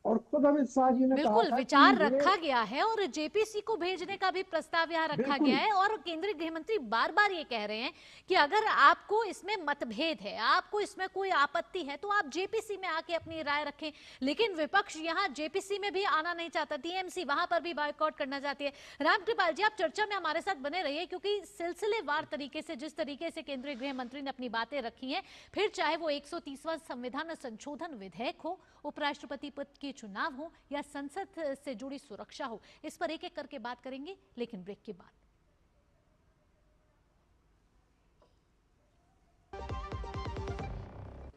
Speaker 7: और खुद अमित शाह जी ने कहा
Speaker 1: बिल्कुल
Speaker 7: था
Speaker 1: विचार
Speaker 7: कि
Speaker 1: रखा गया है और जेपीसी को भेजने का भी प्रस्ताव यहाँ रखा गया है। और केंद्रीय गृह मंत्री बार बार ये कह रहे हैं कि अगर आपको इसमें मतभेद है, आपको इसमें कोई आपत्ति है, तो आप जेपीसी में आके अपनी राय रखें। लेकिन विपक्ष यहाँ जेपीसी में भी आना नहीं चाहता, टीएमसी वहां पर भी बॉयकॉट करना चाहती है। रामकृपाल जी, आप चर्चा में हमारे साथ बने रहिए, क्योंकि सिलसिलेवार तरीके से, जिस तरीके से केंद्रीय गृह मंत्री ने अपनी बातें रखी हैं, फिर चाहे वो 130वां संविधान संशोधन विधेयक हो, उपराष्ट्रपति पद के चुनाव हो, या संसद से जुड़ी सुरक्षा हो, इस पर एक एक करके बात करेंगे, लेकिन ब्रेक के बाद।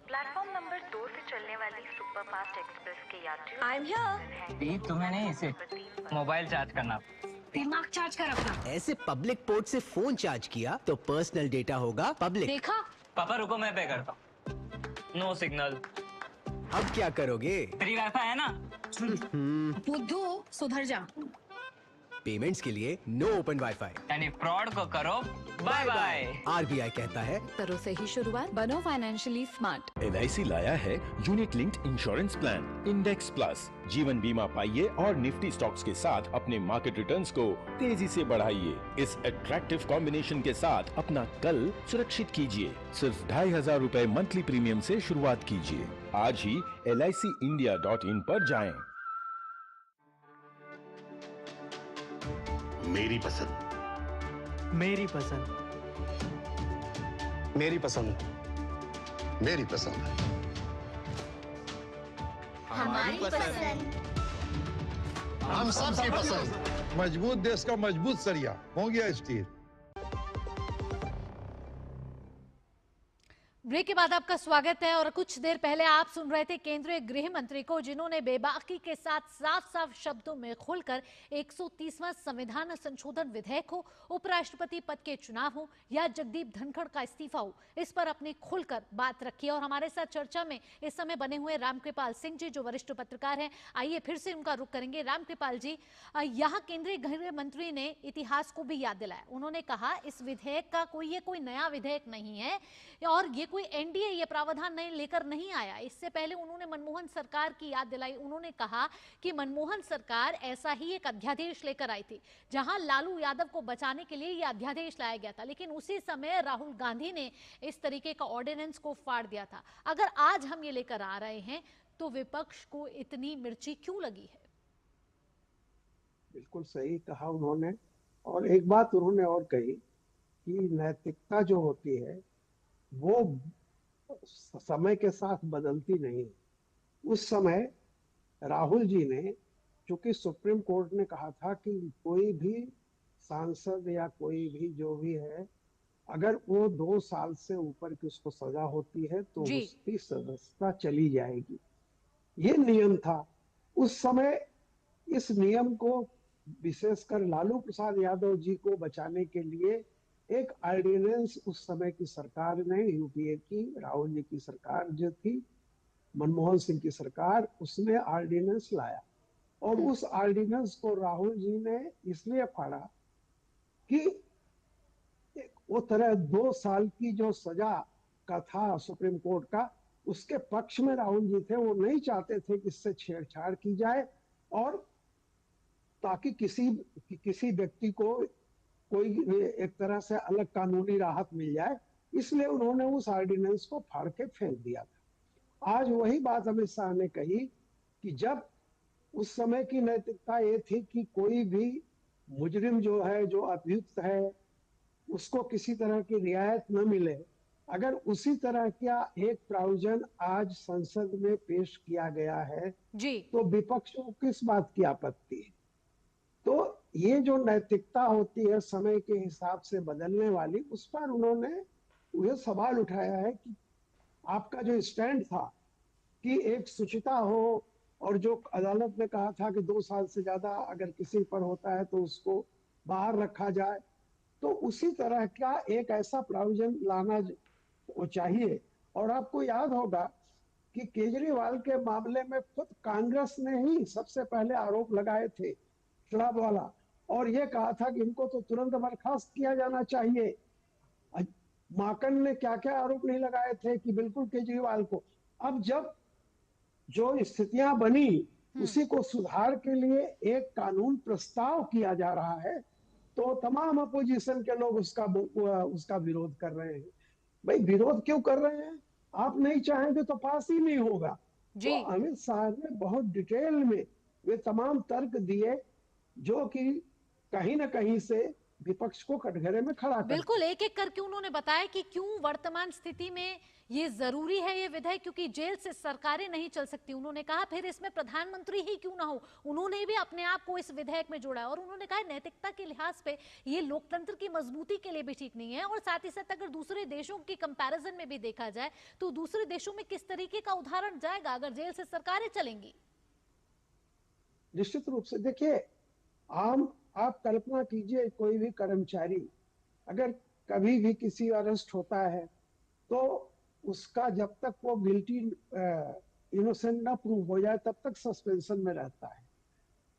Speaker 8: प्लेटफॉर्म नंबर 2 से चलने वाली सुपरफास्ट एक्सप्रेस के यात्रियों
Speaker 9: आई एम हियर।
Speaker 10: तुम्हें नहीं, इसे मोबाइल चार्ज करना।
Speaker 9: दिमाग चार्ज कर अपना।
Speaker 11: ऐसे पब्लिक पोर्ट से फोन चार्ज किया तो पर्सनल डेटा होगा पब्लिक।
Speaker 9: देखा?
Speaker 10: पापा रुको, मैं पे करता हूँ। No signal.
Speaker 11: अब क्या करोगे?
Speaker 10: फ्री वाईफाई है ना?
Speaker 9: बुद्धू सुधर जा।
Speaker 11: पेमेंट्स के लिए नो ओपन वाईफाई,
Speaker 10: यानी फ्रॉड को करो बाय बाय।
Speaker 11: आरबीआई कहता है,
Speaker 9: करो सही शुरुआत, बनो फाइनेंशियली स्मार्ट।
Speaker 12: LIC लाया है unit linked insurance plan index plus. जीवन बीमा पाइए और निफ्टी स्टॉक्स के साथ अपने मार्केट रिटर्न्स को तेजी से बढ़ाइए। इस अट्रैक्टिव कॉम्बिनेशन के साथ अपना कल सुरक्षित कीजिए। सिर्फ 2500 रुपए मंथली प्रीमियम से शुरुआत कीजिए। आज ही LICindia.in पर जाएं।
Speaker 13: मेरी पसंद,
Speaker 14: मेरी पसंद,
Speaker 13: मेरी पसंद, मेरी पसंद,
Speaker 8: हमारी पसंद,
Speaker 13: हम सबकी पसंद।
Speaker 15: मजबूत देश का मजबूत सरिया हो गया स्टील।
Speaker 1: ब्रेक के बाद आपका स्वागत है। और कुछ देर पहले आप सुन रहे थे केंद्रीय गृह मंत्री को, जिन्होंने बेबाकी के साथ साफ साफ शब्दों में खुलकर 130वां संविधान संशोधन विधेयक हो, उपराष्ट्रपति पद के चुनाव हो, या जगदीप धनखड़ का इस्तीफा हो, इस पर अपनी खुलकर बात रखी। और हमारे साथ चर्चा में इस समय बने हुए रामकृपाल सिंह जी, जो वरिष्ठ पत्रकार हैं। आइए फिर से उनका रुख करेंगे। रामकृपाल जी, यहाँ केंद्रीय गृह मंत्री ने इतिहास को भी याद दिलाया। उन्होंने कहा इस विधेयक का कोई नया विधेयक नहीं है, और ये कोई एनडीए ये प्रावधान नहीं लेकर नहीं आया। इससे पहले उन्होंने मनमोहन सरकार की याद दिलाई। उन्होंने कहा कि मनमोहन सरकार ऐसा ही एक अध्यादेश लेकर आई थी, जहां लालू यादव को बचाने के लिए यह अध्यादेश लाया गया था, लेकिन उसी समय राहुल गांधी ने इस तरीके का ऑर्डिनेंस को फाड़ दिया था। अगर आज हम ये लेकर आ रहे हैं तो विपक्ष को इतनी मिर्ची क्यों लगी है?
Speaker 7: बिल्कुल सही कहा उन्होंने। और एक बात उन्होंने और कही कि नैतिकता जो होती है वो समय के साथ बदलती नहीं। उस समय राहुल जी ने, चूंकि सुप्रीम कोर्ट ने कहा था कि कोई भी सांसद या कोई भी जो भी है, अगर वो 2 साल से ऊपर की उसको सजा होती है तो उसकी सदस्यता चली जाएगी, ये नियम था उस समय। इस नियम को विशेषकर लालू प्रसाद यादव जी को बचाने के लिए एक ऑर्डिनेंस उस समय की सरकार ने, यूपीए की, राहुल जी की सरकार जो थी, मनमोहन सिंह की सरकार, उसने ऑर्डिनेंस लाया। और उस ऑर्डिनेंस को राहुल जी ने इसलिए फाड़ा कि वो तरह 2 साल की जो सजा का था सुप्रीम कोर्ट का, उसके पक्ष में राहुल जी थे। वो नहीं चाहते थे कि इससे छेड़छाड़ की जाए और ताकि किसी व्यक्ति को कोई एक तरह से अलग कानूनी राहत मिल जाए, इसलिए उन्होंने उस ऑर्डिनेंस को फाड़ के फेंक दिया था। आज वही बात अमित शाह ने कही कि जब उस समय की नैतिकता ये थी कि कोई भी मुजरिम जो है, जो अभियुक्त है, उसको किसी तरह की रियायत न मिले, अगर उसी तरह का एक प्रावधान आज संसद में पेश किया गया है
Speaker 1: जी, तो
Speaker 7: विपक्ष को किस बात की आपत्ति है? तो ये जो नैतिकता होती है समय के हिसाब से बदलने वाली, उस पर उन्होंने यह सवाल उठाया है कि आपका जो स्टैंड था कि एक शुचिता हो, और जो अदालत ने कहा था कि 2 साल से ज्यादा अगर किसी पर होता है तो उसको बाहर रखा जाए, तो उसी तरह का एक ऐसा प्रावधान लाना चाहिए। और आपको याद होगा कि केजरीवाल के मामले में खुद कांग्रेस ने ही सबसे पहले आरोप लगाए थे शराब वाला, और ये कहा था कि इनको तो तुरंत बर्खास्त किया जाना चाहिए। माकन ने क्या क्या आरोप नहीं लगाए थे कि बिल्कुल केजरीवाल को। अब जब जो स्थितियां बनी उसी को सुधार के लिए एक कानून प्रस्ताव किया जा रहा है, तो तमाम अपोजिशन के लोग उसका विरोध कर रहे हैं। भाई विरोध क्यों कर रहे हैं? आप नहीं चाहेंगे तो पास ही नहीं होगा। तो अमित शाह ने बहुत डिटेल में वे तमाम तर्क दिए जो कि कहीं ना कहीं से विपक्ष को कटघरे में खड़ा कर।
Speaker 1: बिल्कुल, एक एक करके उन्होंने बताया कि क्यों वर्तमान स्थिति में ये जरूरी है ये विधेयक, क्योंकि जेल से सरकारें नहीं चल सकती। उन्होंने कहा फिर इसमें प्रधानमंत्री ही क्यों ना हो, उन्होंने भी अपने आप को इस विधेयक में जोड़ा। और उन्होंने कहा नैतिकता के लिहाज पे ये लोकतंत्र की मजबूती के लिए भी ठीक नहीं है। और साथ ही साथ अगर दूसरे देशों की कंपैरिजन में भी देखा जाए तो दूसरे देशों में किस तरीके का उदाहरण जाएगा अगर जेल से सरकारें चलेंगी।
Speaker 7: निश्चित रूप से देखिए, आप कल्पना कीजिए कोई भी कर्मचारी अगर कभी भी किसी अरेस्ट होता है तो उसका जब तक वो गिल्टी इनोसेंट ना प्रूव हो जाए तब तक सस्पेंशन में रहता है,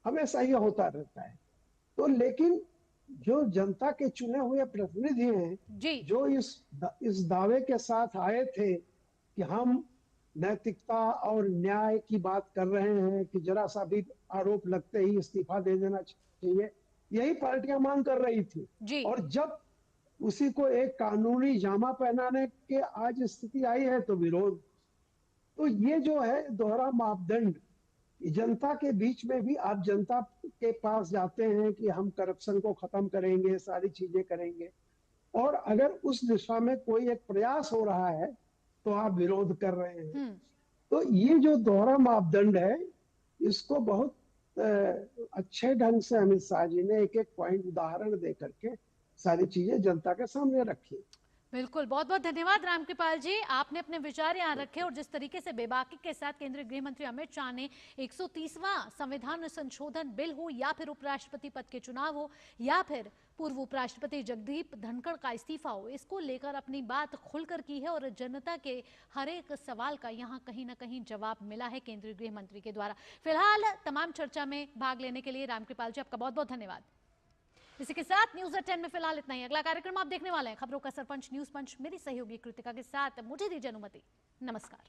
Speaker 7: हमेशा ये होता रहता है। तो लेकिन जो जनता के चुने हुए प्रतिनिधि हैं जो इस दावे के साथ आए थे कि हम नैतिकता और न्याय की बात कर रहे हैं कि जरा सा भी आरोप लगते ही इस्तीफा दे देना चाहिए, यही पार्टियां मांग कर रही थी। और जब उसी को एक कानूनी जामा पहनाने के आज स्थिति आई है तो विरोध। तो ये जो है दोहरा मापदंड, जनता के बीच में भी आप जनता के पास जाते हैं कि हम करप्शन को खत्म करेंगे, सारी चीजें करेंगे, और अगर उस दिशा में कोई एक प्रयास हो रहा है तो आप विरोध कर रहे हैं। तो ये जो दोहरा मापदंड है, इसको बहुत अच्छे ढंग से अमित शाह जी ने एक एक पॉइंट उदाहरण दे करके सारी चीजें जनता के सामने रखी।
Speaker 1: बिल्कुल, बहुत बहुत धन्यवाद रामकृपाल जी, आपने अपने विचार यहाँ रखे। और जिस तरीके से बेबाकी के साथ केंद्रीय गृह मंत्री अमित शाह ने 130वां संविधान संशोधन बिल हो, या फिर उपराष्ट्रपति पद के चुनाव हो, या फिर पूर्व उपराष्ट्रपति जगदीप धनखड़ का इस्तीफा हो, इसको लेकर अपनी बात खुलकर की है। और जनता के हर एक सवाल का यहाँ कहीं ना कहीं जवाब मिला है केंद्रीय गृह मंत्री के द्वारा। फिलहाल तमाम चर्चा में भाग लेने के लिए रामकृपाल जी आपका बहुत बहुत धन्यवाद। इसी के साथ न्यूज़ एट 10 में फिलहाल इतना ही। अगला कार्यक्रम आप देखने वाले हैं खबरों का सरपंच न्यूज पंच, मेरी सहयोगी कृतिका के साथ। मुझे दीजिए अनुमति, नमस्कार।